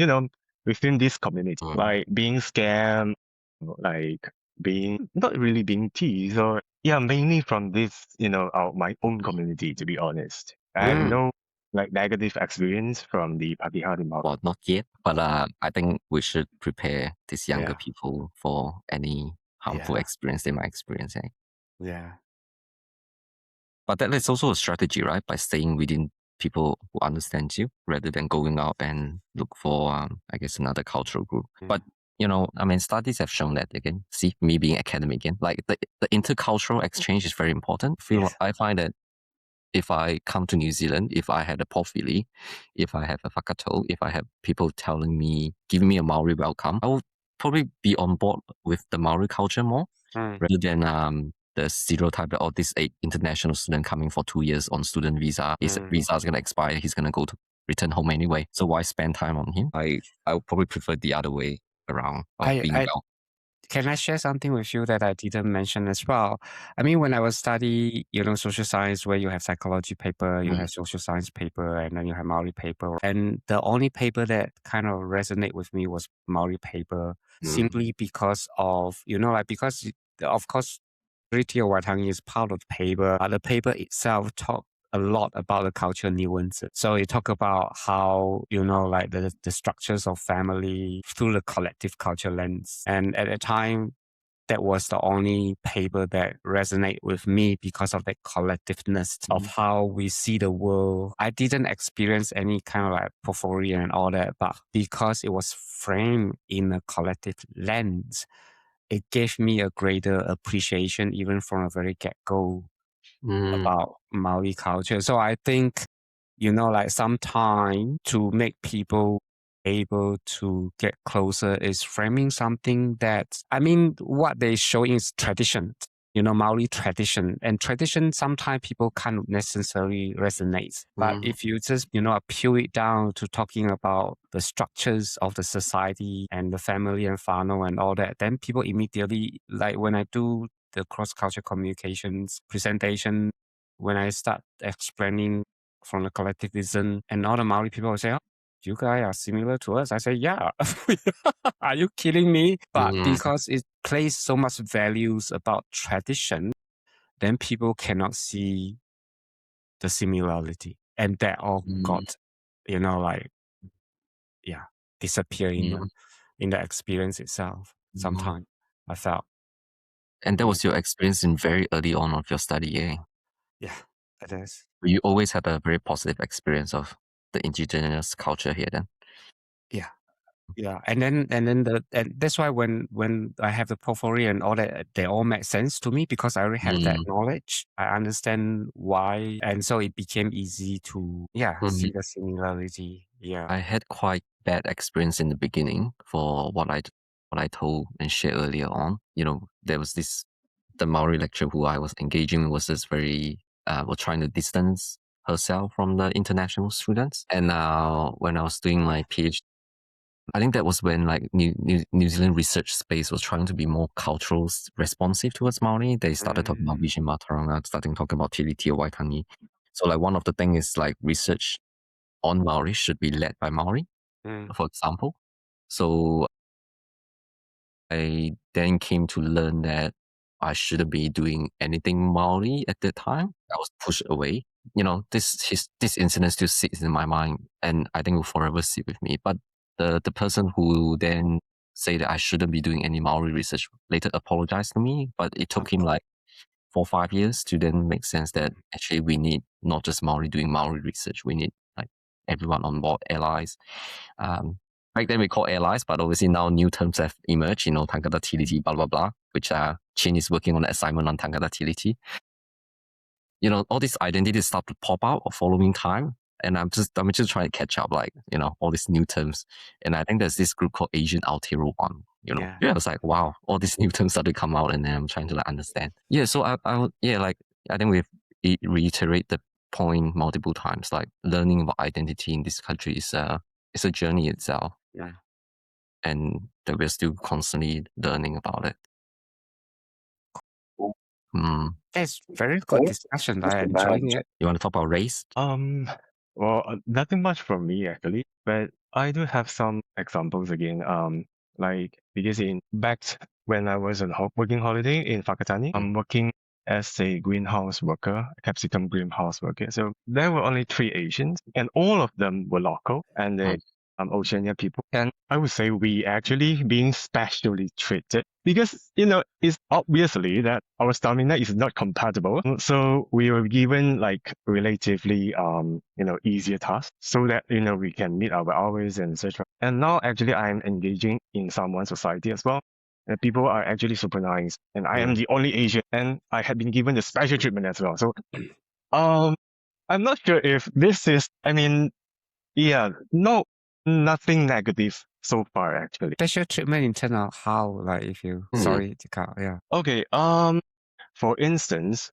within this community, like being scammed, like being not really being teased, or mainly from this my own community, to be honest. I have no like negative experience from the Pakeha Maori. Well, not yet, but I think we should prepare these younger Yeah. people for any harmful experience they might experience. Yeah. But that is also a strategy, right? By staying within people who understand you rather than going out and look for, I guess, another cultural group. But I mean, studies have shown that again. See, me being academic again, like the intercultural exchange is very important. I find that if I come to New Zealand, if I had a pofili, if I have a whakato, if I have people giving me a Maori welcome, I would probably be on board with the Maori culture more rather than the stereotype that this international student coming for 2 years on student visa. His visa is going to expire. He's going to return home anyway. So why spend time on him? I would probably prefer the other way around of being Can I share something with you that I didn't mention as well? I mean, when I was study, social science, where you have psychology paper, you have social science paper, and then you have Maori paper. And the only paper that kind of resonate with me was Maori paper, simply because of, because of course, Treaty of Waitangi is part of the paper, but the paper itself talk a lot about the cultural nuances. So it talk about how, like the structures of family through the collective culture lens. And at the time, that was the only paper that resonate with me because of the collectiveness of how we see the world. I didn't experience any kind of like porphyry and all that, but because it was framed in a collective lens, it gave me a greater appreciation even from a very get-go about Maori culture. So I think, like sometime to make people able to get closer is framing something that, I mean, what they show is tradition, Maori tradition. And tradition, sometimes people can't necessarily resonate. But if you just, peel it down to talking about the structures of the society and the family and whānau and all that, then people immediately, like when I do the cross-cultural communications presentation, when I start explaining from the collectivism, and all the Maori people will say, oh, you guys are similar to us. I say, yeah. Are you kidding me? But because it plays so much values about tradition, then people cannot see the similarity. And that all got, disappear in the experience itself. Sometimes I felt. And that was your experience in very early on of your study, eh? Yeah, it is. You always had a very positive experience of the indigenous culture here then. Yeah. Yeah. And that's why when I have the portfolio and all that, they all make sense to me because I already have that knowledge. I understand why. And so it became easy to see the similarity. Yeah. I had quite bad experience in the beginning for what I told and shared earlier on. There was the Maori lecturer who I was engaging with was just very was trying to distance herself from the international students. And when I was doing my PhD, I think that was when like New Zealand research space was trying to be more cultural responsive towards Maori. They started talking about Vision Mātauranga, starting talking about Tiriti or Waitangi. So like one of the things is like research on Maori should be led by Maori, for example. So I then came to learn that I shouldn't be doing anything Maori at that time. I was pushed away. This incident still sits in my mind, and I think will forever sit with me. But the person who then say that I shouldn't be doing any Maori research, later apologized to me, but it took him like 4 or 5 years to then make sense that actually we need not just Maori doing Maori research, we need like everyone on board, allies. Back then we call allies, but obviously now new terms have emerged, Tangata Tiliti, blah, blah, blah, which Chin is working on an assignment on Tangata Tiliti. All these identities start to pop out following time. And I'm just trying to catch up, like, all these new terms. And I think there's this group called Asian Aotearoa, Yeah, I was like, wow, all these new terms start to come out, and then I'm trying to understand. Yeah, so I think we've reiterate the point multiple times, like learning about identity in this country is a journey itself. Yeah. And that we're still constantly learning about it. It's very good discussion. I'm enjoying it. You want to talk about race? Well, nothing much from me actually, but I do have some examples again. Like because back when I was on working holiday in Whakatane, I'm working as a greenhouse worker, capsicum greenhouse worker. So there were only 3 Asians, and all of them were local, and they Oceania people. And I would say we actually being specially treated because, it's obviously that our stamina is not compatible. So we were given like relatively, easier tasks so that, we can meet our hours and etc. And now actually I'm engaging in someone's society as well. And people are actually super nice. And I am the only Asian and I had been given the special treatment as well. So, I'm not sure if this is, nothing negative so far, actually. Special treatment in terms of how, like, if you, sorry to cut, yeah. Okay, for instance,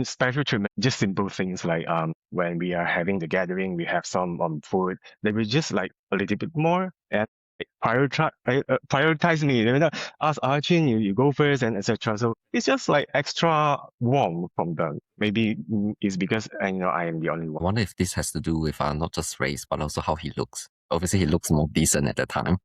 special treatment, just simple things like, when we are having the gathering, we have some food, they will just like a little bit more and prioritize me, ask Archin, you go first and etc. So it's just like extra warm from them. Maybe it's because I am the only one. I wonder if this has to do with not just race, but also how he looks. Obviously, he looks more decent at the time.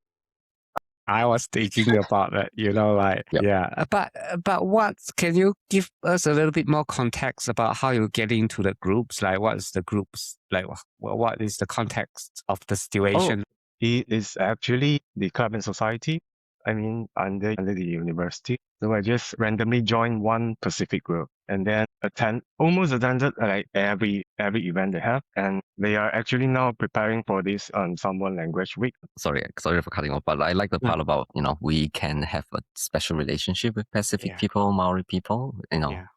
I was thinking about that, yeah. But what can you give us a little bit more context about how you get into the groups? Like, what is the groups like? What is the context of the situation? It is actually the club and society. Under the university. So I just randomly joined one Pacific group and then almost attended like every event they have. And they are actually now preparing for this Samoan language week. Sorry for cutting off, but I like the part about, we can have a special relationship with Pacific people, Maori people,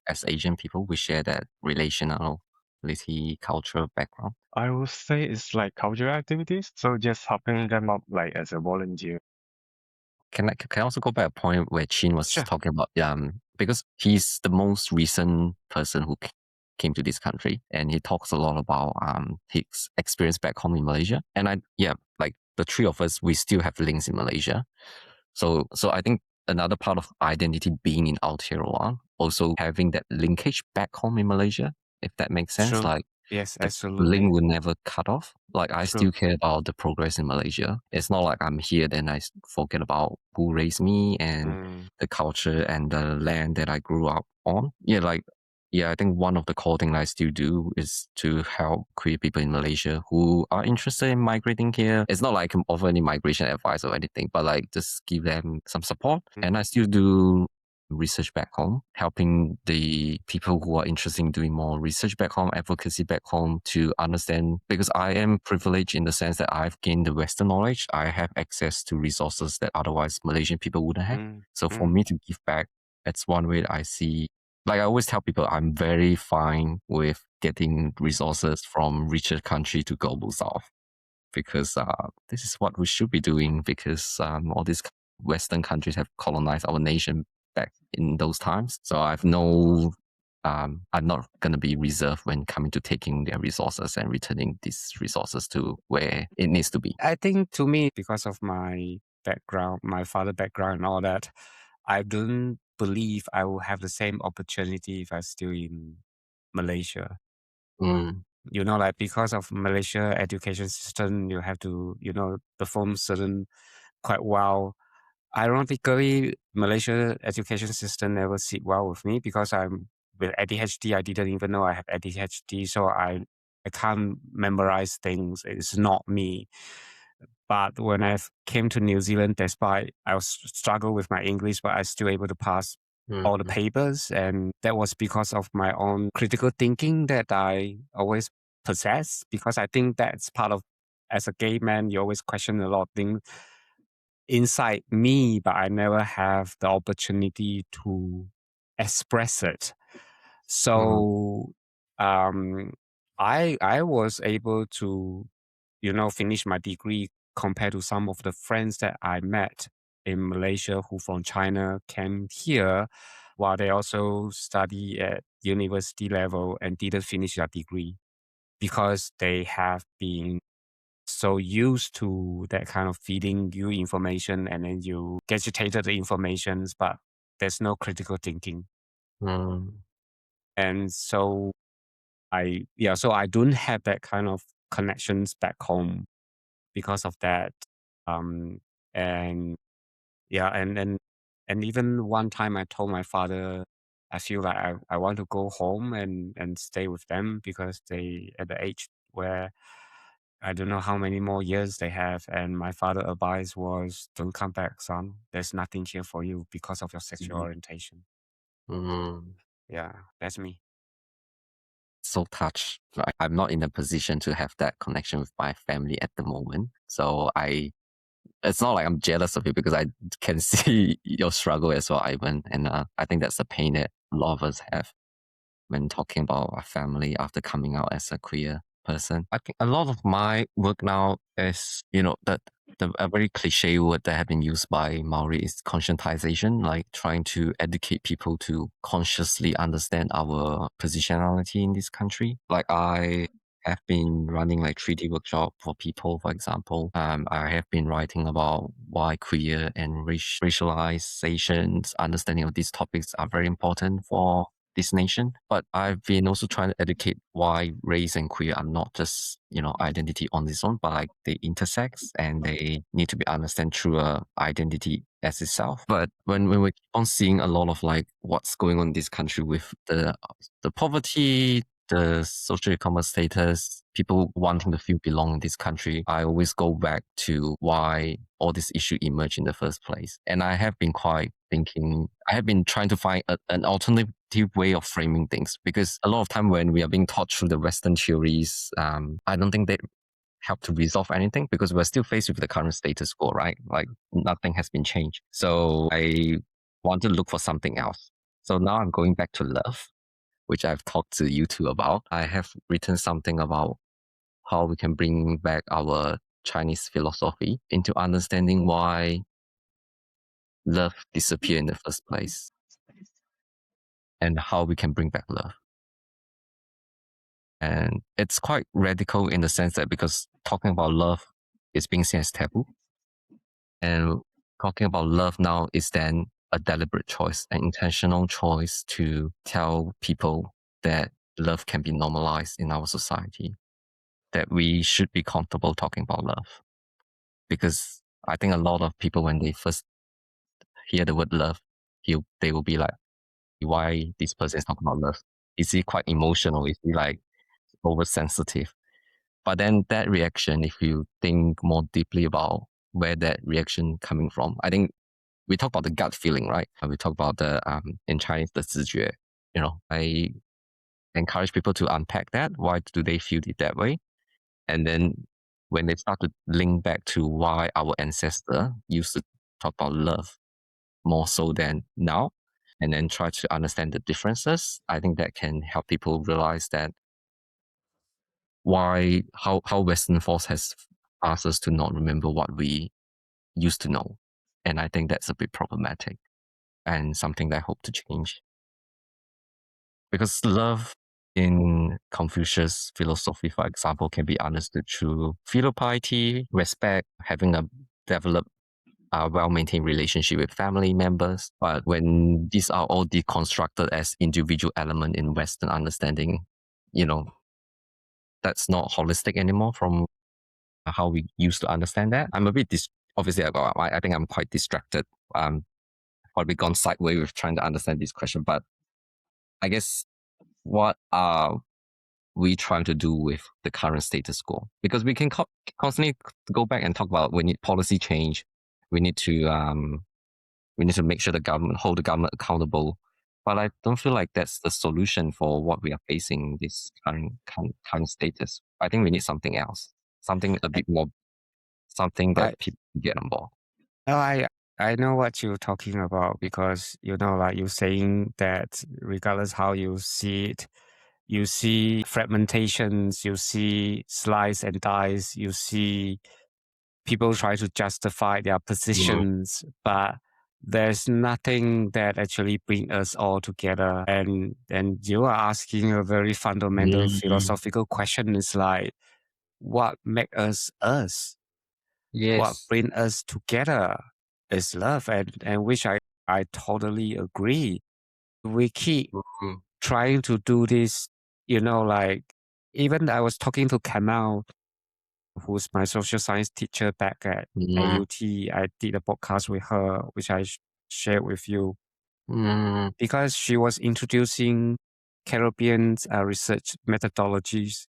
as Asian people, we share that relationality, cultural background. I would say it's like cultural activities. So just helping them up like as a volunteer. Can I also go back a point where Chin was talking about, because he's the most recent person who came to this country, and he talks a lot about his experience back home in Malaysia. And like the 3 of us, we still have links in Malaysia. So I think another part of identity being in Aotearoa, also having that linkage back home in Malaysia, if that makes sense. True. Like, yes, the absolutely. link will never cut off. Like, I still care about the progress in Malaysia. It's not like I'm here, then I forget about who raised me and the culture and the land that I grew up on. I think one of the core things I still do is to help queer people in Malaysia who are interested in migrating here. It's not like I can offer any migration advice or anything, but like just give them some support. And I still do research back home, helping the people who are interested in doing more research back home, advocacy back home, to understand, because I am privileged in the sense that I've gained the Western knowledge. I have access to resources that otherwise Malaysian people wouldn't have. So for me to give back, that's one way that I see. Like, I always tell people, I'm very fine with getting resources from richer country to global south, because this is what we should be doing, because all these Western countries have colonized our nation back in those times. So I'm not going to be reserved when coming to taking their resources and returning these resources to where it needs to be. I think to me, because of my background, my father background and all that, I don't believe I will have the same opportunity if I'm still in Malaysia. Like, because of Malaysia education system, you have to, perform certain quite well. Ironically, Malaysia education system never sit well with me because I'm with ADHD. I didn't even know I have ADHD, so I can't memorize things. It's not me. But when I came to New Zealand, despite I was struggle with my English, but I still able to pass all the papers. And that was because of my own critical thinking that I always possess, because I think that's part of, as a gay man, you always question a lot of things inside me, but I never have the opportunity to express it. So I was able to, finish my degree compared to some of the friends that I met in Malaysia who from China came here while they also study at university level and didn't finish their degree because they have been so used to that kind of feeding you information and then you agitated the informations, but there's no critical thinking. And so I don't have that kind of connections back home because of that. And yeah, and even one time I told my father, I feel like I want to go home and stay with them because they at the age where I don't know how many more years they have. And my father advice was, don't come back, son. There's nothing here for you because of your sexual orientation. Yeah, that's me. So touched. I'm not in a position to have that connection with my family at the moment. So it's not like I'm jealous of you because I can see your struggle as well, Ivan. And I think that's the pain that a lot of us have when talking about our family after coming out as a queer person. I think a lot of my work now is, that a very cliche word that have been used by Maori is conscientization, like trying to educate people to consciously understand our positionality in this country. Like I have been running like 3D workshop for people, for example. I have been writing about why queer and racializations, understanding of these topics are very important for this nation. But I've been also trying to educate why race and queer are not just, identity on its own, but like they intersect and they need to be understood through a identity as itself. But when we keep on seeing a lot of like what's going on in this country with the poverty, the socioeconomic status, people wanting to feel belong in this country, I always go back to why all this issue emerged in the first place. And I have been trying to find an alternative way of framing things, because a lot of time when we are being taught through the Western theories, I don't think they help to resolve anything because we're still faced with the current status quo, right? Like nothing has been changed. So I want to look for something else. So now I'm going back to love, which I've talked to you two about. I have written something about how we can bring back our Chinese philosophy into understanding why love disappeared in the first place and how we can bring back love. And it's quite radical in the sense that because talking about love is being seen as taboo, and talking about love now is then a deliberate choice, an intentional choice to tell people that love can be normalized in our society, that we should be comfortable talking about love. Because I think a lot of people, when they first hear the word love, they will be like, why this person is talking about love? Is he quite emotional? Is he like oversensitive? But then that reaction, if you think more deeply about where that reaction coming from, I think we talk about the gut feeling, right? We talk about the in Chinese the 直觉. I encourage people to unpack that. Why do they feel it that way? And then when they start to link back to why our ancestor used to talk about love more so than now, and then try to understand the differences, I think that can help people realize that how Western force has asked us to not remember what we used to know. And I think that's a bit problematic and something that I hope to change. Because love in Confucius philosophy, for example, can be understood through filial piety, respect, having a developed, well-maintained relationship with family members. But when these are all deconstructed as individual element in Western understanding, that's not holistic anymore from how we used to understand that. I'm a bit obviously I think I'm quite distracted. Probably gone sideways with trying to understand this question, but I guess what are we try to do with the current status quo? Because we can constantly go back and talk about we need policy change. We need to make sure the government hold the government accountable. But I don't feel like that's the solution for what we are facing this current status. I think we need something else, something a bit more, something that people get on board. I know what you're talking about because, like you're saying that regardless how you see it, you see fragmentations, you see slice and dice, you see people try to justify their positions, but there's nothing that actually bring us all together. And you are asking a very fundamental philosophical question is like, what make us us? Yes. What bring us together is love, and which I totally agree. We keep trying to do this, like even I was talking to Kamal, who's my social science teacher back at AUT. I did a podcast with her, which I shared with you, because she was introducing Caribbean research methodologies,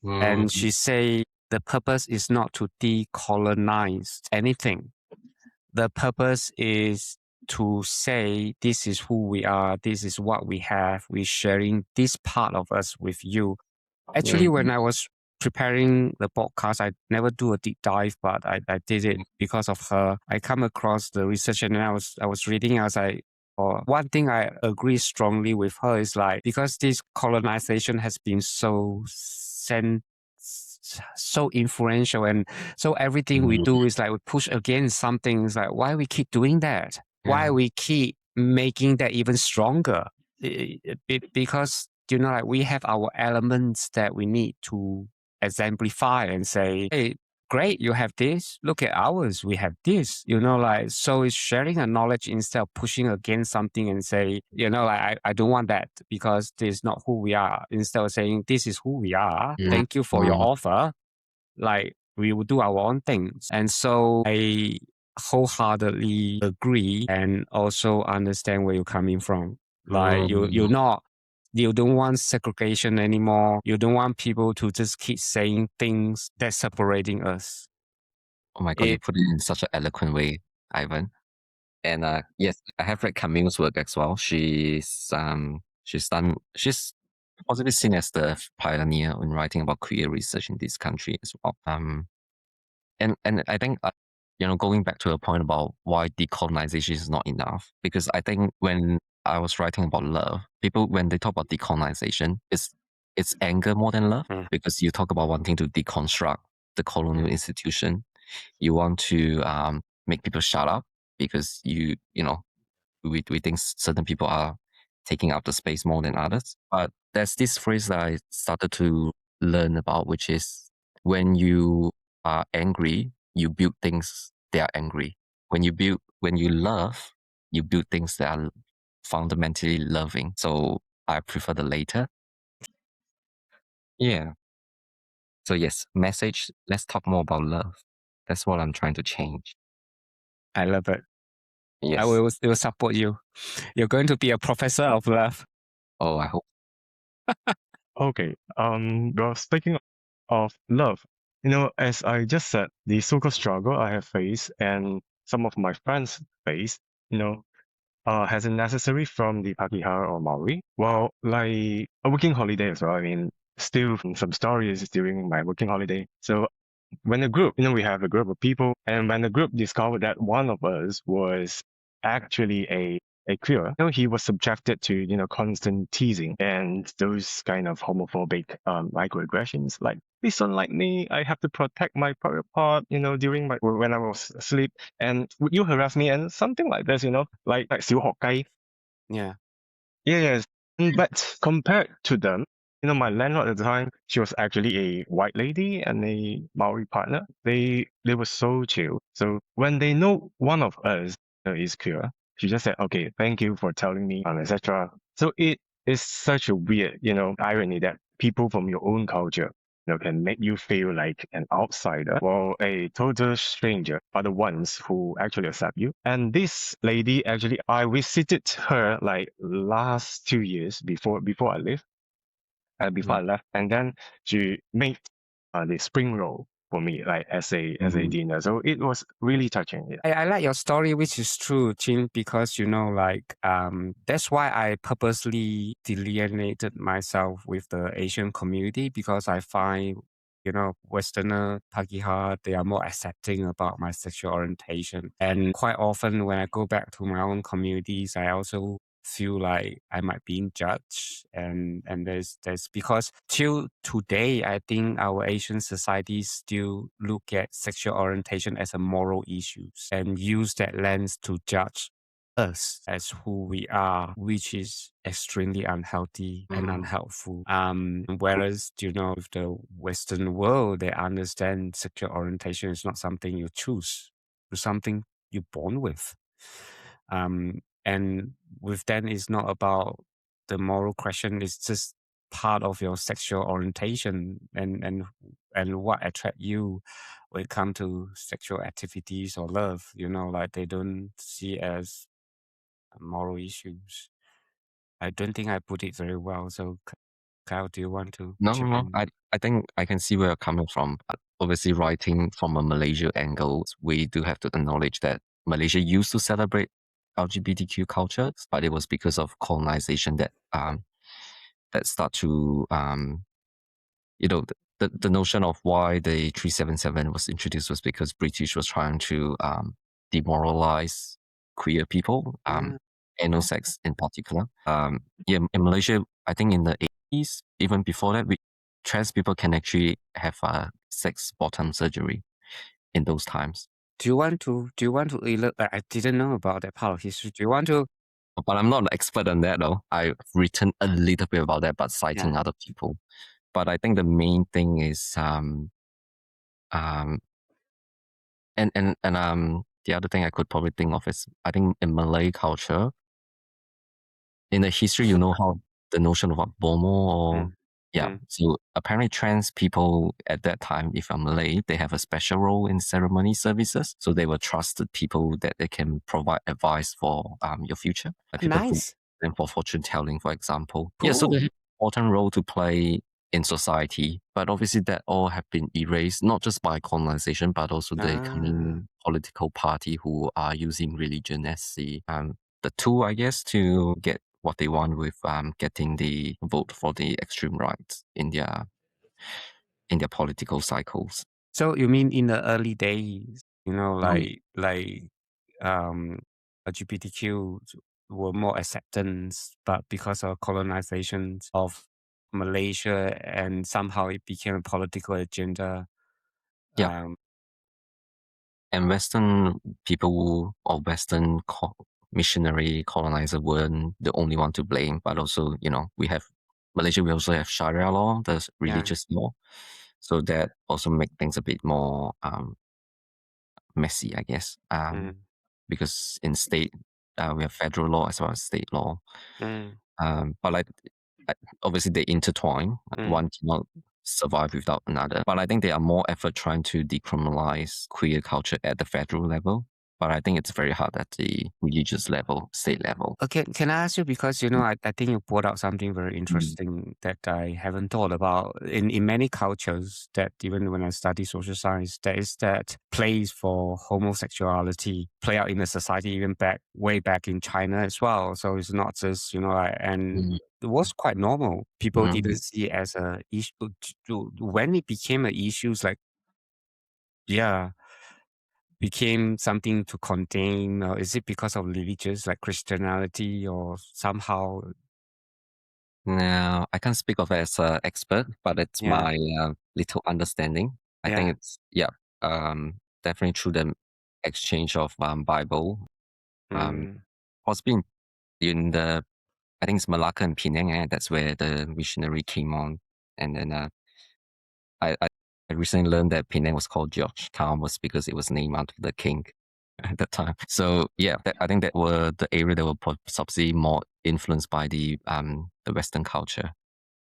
and she say the purpose is not to decolonize anything. The purpose is to say this is who we are, this is what we have, we're sharing this part of us with you. Actually, when I was preparing the podcast, I never do a deep dive, but I did it because of her. I come across the research and then I was reading, I was like, one thing I agree strongly with her is like, because this colonization has been so influential, and so everything we do is like we push against something. It's like, why we keep doing that? Why we keep making that even stronger? Because like we have our elements that we need to exemplify and say, hey, great, you have this. Look at ours. We have this. Like, so it's sharing a knowledge instead of pushing against something and say, like I don't want that because this is not who we are. Instead of saying this is who we are. Thank you for your offer. Like, we will do our own things. And so I wholeheartedly agree and also understand where you're coming from. Like you don't want segregation anymore. You don't want people to just keep saying things that's separating us. Oh my God, you put it in such an eloquent way, Ivan. And yes, I have read Camille's work as well. She's possibly seen as the pioneer in writing about queer research in this country as well. And I think going back to a point about why decolonization is not enough, because I think when I was writing about love, people when they talk about decolonization, it's anger more than love, because you talk about wanting to deconstruct the colonial institution. You want to make people shut up because we think certain people are taking up the space more than others. But there's this phrase that I started to learn about, which is when you are angry, you build things that are angry. When you love, you build things that are fundamentally loving. So I prefer the later. Yeah. So yes, message, let's talk more about love. That's what I'm trying to change. I love it. Yes. I will support you. You're going to be a professor of love. Oh, I hope. Okay. Well, speaking of love, as I just said, the so-called struggle I have faced and some of my friends face, hasn't necessary from the Pakeha or Maori. Well, like a working holiday as well. I mean, still some stories during my working holiday. So when a group, we have a group of people, and when the group discovered that one of us was actually a queer, he was subjected to, constant teasing and those kind of homophobic microaggressions, like, please don't like me, I have to protect my private part, during when I was asleep, and would you harass me, and something like this, like 小學雞. Yeah. Yes. But compared to them, my landlord at the time, she was actually a white lady and a Maori partner. They were so chill. So when they know one of us is queer, she just said, okay, thank you for telling me, etc. So it is such a weird, irony that people from your own culture can make you feel like an outsider, while a total stranger are the ones who actually accept you. And this lady, actually, I visited her like last 2 years before I left. before I left, and then she made the spring roll for me, like as a dinner. So it was really touching. Yeah. I like your story, which is true, Chin, because that's why I purposely delineated myself with the Asian community, because I find Westerner Pakeha, they are more accepting about my sexual orientation. And quite often when I go back to my own communities, I also feel like I might be judged, and there's because till today I think our Asian society still look at sexual orientation as a moral issue and use that lens to judge us as who we are, which is extremely unhealthy and unhelpful. Whereas with the Western world, they understand sexual orientation is not something you choose, it's something you're born with. And with that, it's not about the moral question, it's just part of your sexual orientation and what attract you when it comes to sexual activities or love, like they don't see as moral issues. I don't think I put it very well. So Kyle, do you want to chip No. in? I think I can see where you're coming from. Obviously, writing from a Malaysia angle, we do have to acknowledge that Malaysia used to celebrate LGBTQ culture, but it was because of colonization that start to the notion of why the 377 was introduced was because British was trying to demoralize queer people, anal sex in particular. In Malaysia, I think in the 80s, even before that, trans people can actually have sex bottom surgery in those times. Do you want to I didn't know about that part of history. Do you want to? But I'm not an expert on that though. I've written a little bit about that, but citing other people. But I think the main thing is the other thing I could probably think of is, I think in Malay culture, in the history, how the notion of a bomo so apparently trans people at that time, if I'm Malay, they have a special role in ceremony services. So they were trusted people that they can provide advice for your future. Like people Nice. and for fortune telling, for example. Cool. Yeah, so they have an important role to play in society. But obviously that all have been erased, not just by colonization, but also the coming political party who are using religion as the tool, I guess, to get what they want with getting the vote for the extreme right in their political cycles. So you mean in the early days, LGBTQ were more acceptance, but because of colonization of Malaysia and somehow it became a political agenda. Yeah. And Western people or Western missionary colonizer weren't the only one to blame, but also, we have Malaysia, we also have Sharia law, the religious law. So that also make things a bit more messy, I guess. Because in state, we have federal law as well as state law. But obviously they intertwine. One cannot survive without another. But I think there are more effort trying to decriminalize queer culture at the federal level. But I think it's very hard at the religious level, state level. Okay, can I ask you, because I think you brought out something very interesting that I haven't thought about. In many cultures, that even when I study social science, there is that place for homosexuality play out in the society, even way back in China as well. So it's not just and it was quite normal. People didn't see it as a issue. When it became an issue, it's like, became something to contain, or is it because of religious, like Christianity, or somehow? No, I can't speak of it as an expert, but it's my little understanding. I think it's definitely through the exchange of Bible, possibly in the, I think it's Malacca and Penang, that's where the missionary came on. And then I recently learned that Penang was called Georgetown was because it was named after the king at that time. So I think that were the area that were possibly more influenced by the Western culture.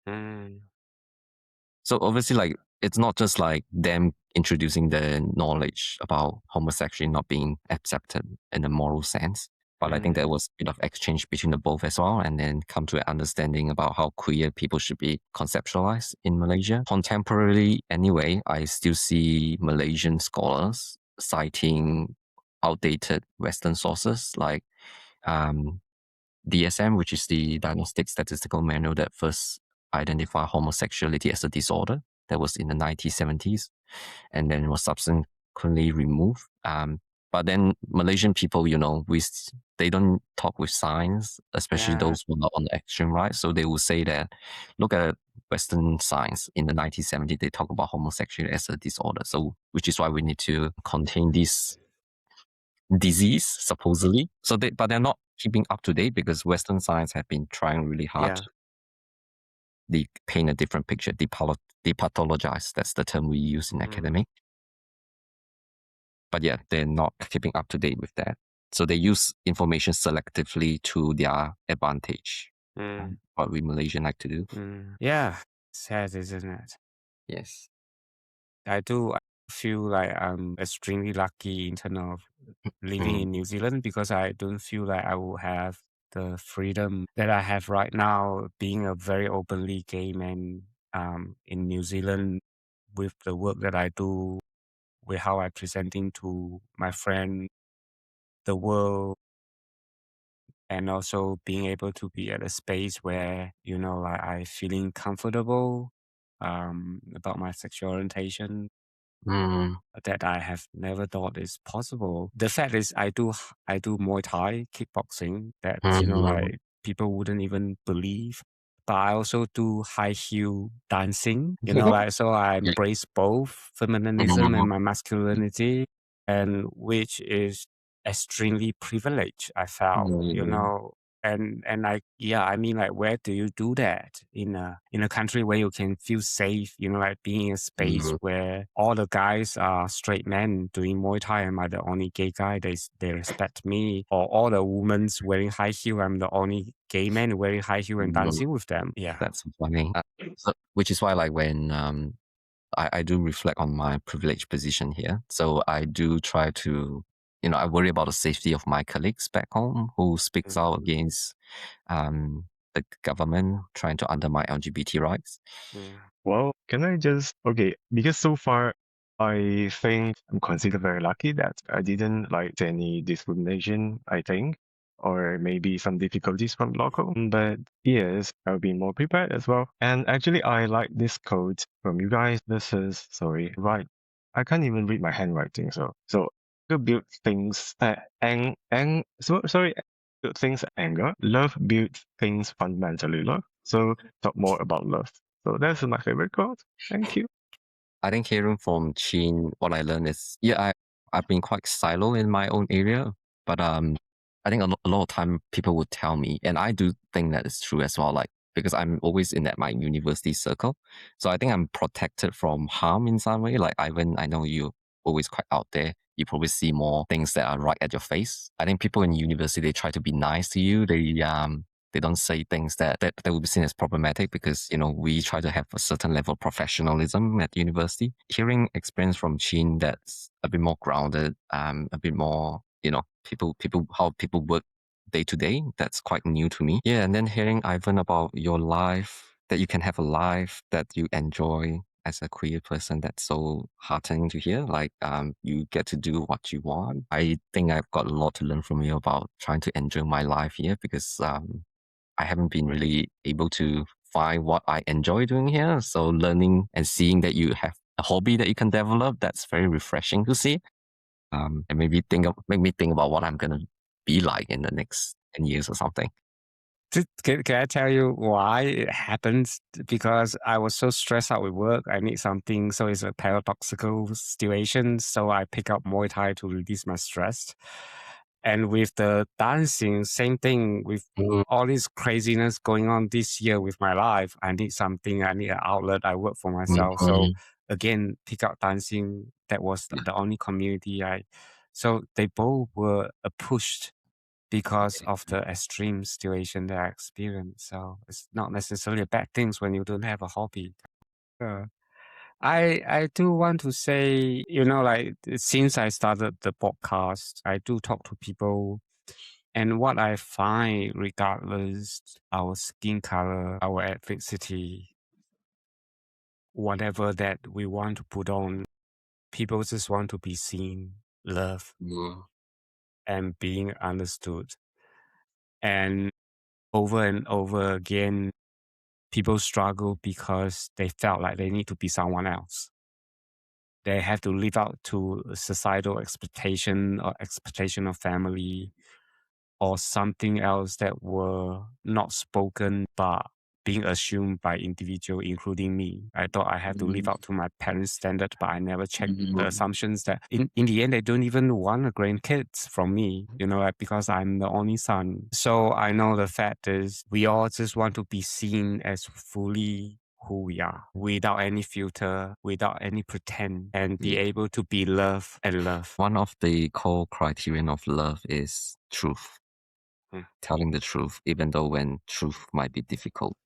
So obviously, it's not just like them introducing the knowledge about homosexuality not being accepted in the moral sense. But I think there was a bit of exchange between the both as well, and then come to an understanding about how queer people should be conceptualized in Malaysia. Contemporarily, anyway, I still see Malaysian scholars citing outdated Western sources like DSM, which is the Diagnostic Statistical Manual that first identified homosexuality as a disorder. That was in the 1970s, and then was subsequently removed. But then Malaysian people, they don't talk with science, especially those who are not on the extreme right. So they will say that, look at Western science in the 1970s, they talk about homosexuality as a disorder. So, which is why we need to contain this disease, supposedly. But they're not keeping up to date because Western science have been trying really hard. They paint a different picture, depathologize. That's the term we use in academic. But yeah, they're not keeping up to date with that. So they use information selectively to their advantage. What we Malaysian like to do. Yeah, sad, isn't it? Yes. I do feel like I'm extremely lucky in terms of living in New Zealand because I don't feel like I will have the freedom that I have right now being a very openly gay man in New Zealand with the work that I do, with how I presenting to my friend, the world, and also being able to be at a space where, like I feeling comfortable about my sexual orientation that I have never thought is possible. The fact is I do Muay Thai, kickboxing, that, like people wouldn't even believe. But I also do high heel dancing, like, so I embrace both feminism and my masculinity, and which is extremely privileged, I felt, and I mean, like, where do you do that in a country where you can feel safe, like being in a space where all the guys are straight men doing Muay Thai, am I the only gay guy, they respect me, or all the women's wearing high heel, I'm the only gay man wearing high heel and dancing with them. That's funny. Which is why, like, when I do reflect on my privileged position here. So I do try to, I worry about the safety of my colleagues back home who speaks out against the government trying to undermine LGBT rights. Well, can I because so far I think I'm considered very lucky that I didn't like any discrimination, I think, or maybe some difficulties from local. But yes, I'll be more prepared as well. And actually, I like this quote from you guys. This is, sorry, right. I can't even read my handwriting. So to build things, sorry, build things anger. Love builds things fundamentally love. So talk more about love. So that's my favorite quote. Thank you. I think hearing from Chin, what I learned is, I've been quite silo in my own area, but I think a lot of time people would tell me, and I do think that is true as well, like, because I'm always in that my university circle. So I think I'm protected from harm in some way. Like, Ivan, I know you always quite out there. You probably see more things that are right at your face. I think people in university, they try to be nice to you. They don't say things that will be seen as problematic because, we try to have a certain level of professionalism at university. Hearing experience from Chin that's a bit more grounded, a bit more, how people work day to day, that's quite new to me. Yeah, and then hearing Ivan about your life, that you can have a life that you enjoy as a queer person, that's so heartening to hear. Like, you get to do what you want. I think I've got a lot to learn from you about trying to enjoy my life here because I haven't been really able to find what I enjoy doing here. So learning and seeing that you have a hobby that you can develop, that's very refreshing to see. And make me think about what I'm gonna be like in the next 10 years or something. Can I tell you why it happens? Because I was so stressed out with work. I need something. So it's a paradoxical situation. So I pick up Muay Thai to release my stress. And with the dancing, same thing with all this craziness going on this year with my life. I need something. I need an outlet. I work for myself. So again, pick up dancing. That was the only community so they both were pushed because of the extreme situation that I experienced. So it's not necessarily a bad thing when you don't have a hobby. I do want to say, like, since I started the podcast, I do talk to people And what I find, regardless our skin color, our ethnicity, whatever that we want to put on, people just want to be seen, loved, and being understood. And over again, people struggle because they felt like they need to be someone else. They have to live out to societal expectation or expectation of family or something else that were not spoken but being assumed by individual, including me. I thought I had to live out to my parents' standard, but I never checked the assumptions that in the end, they don't even want a grandkids from me, because I'm the only son. So I know the fact is we all just want to be seen as fully who we are, without any filter, without any pretend, and be able to be loved and loved. One of the core criterion of love is truth. Telling the truth, even though when truth might be difficult.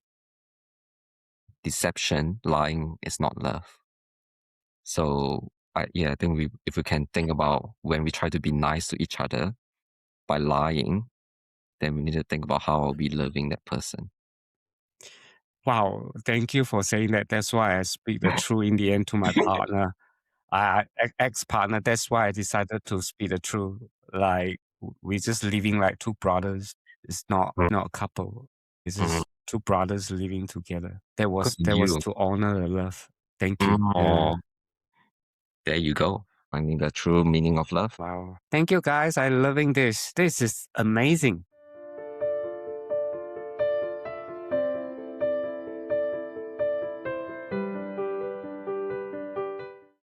Deception, lying is not love. So I think if we can think about when we try to be nice to each other by lying, then we need to think about how are we loving that person. Wow, thank you for saying that. That's why I speak the truth in the end to my partner, ex-partner. That's why I decided to speak the truth. Like we're just living like two brothers. It's not a couple. It's just two brothers living together. That was to honor the love. Thank you. Yeah. There you go. I mean the true meaning of love. Wow. Thank you guys. I'm loving this. This is amazing.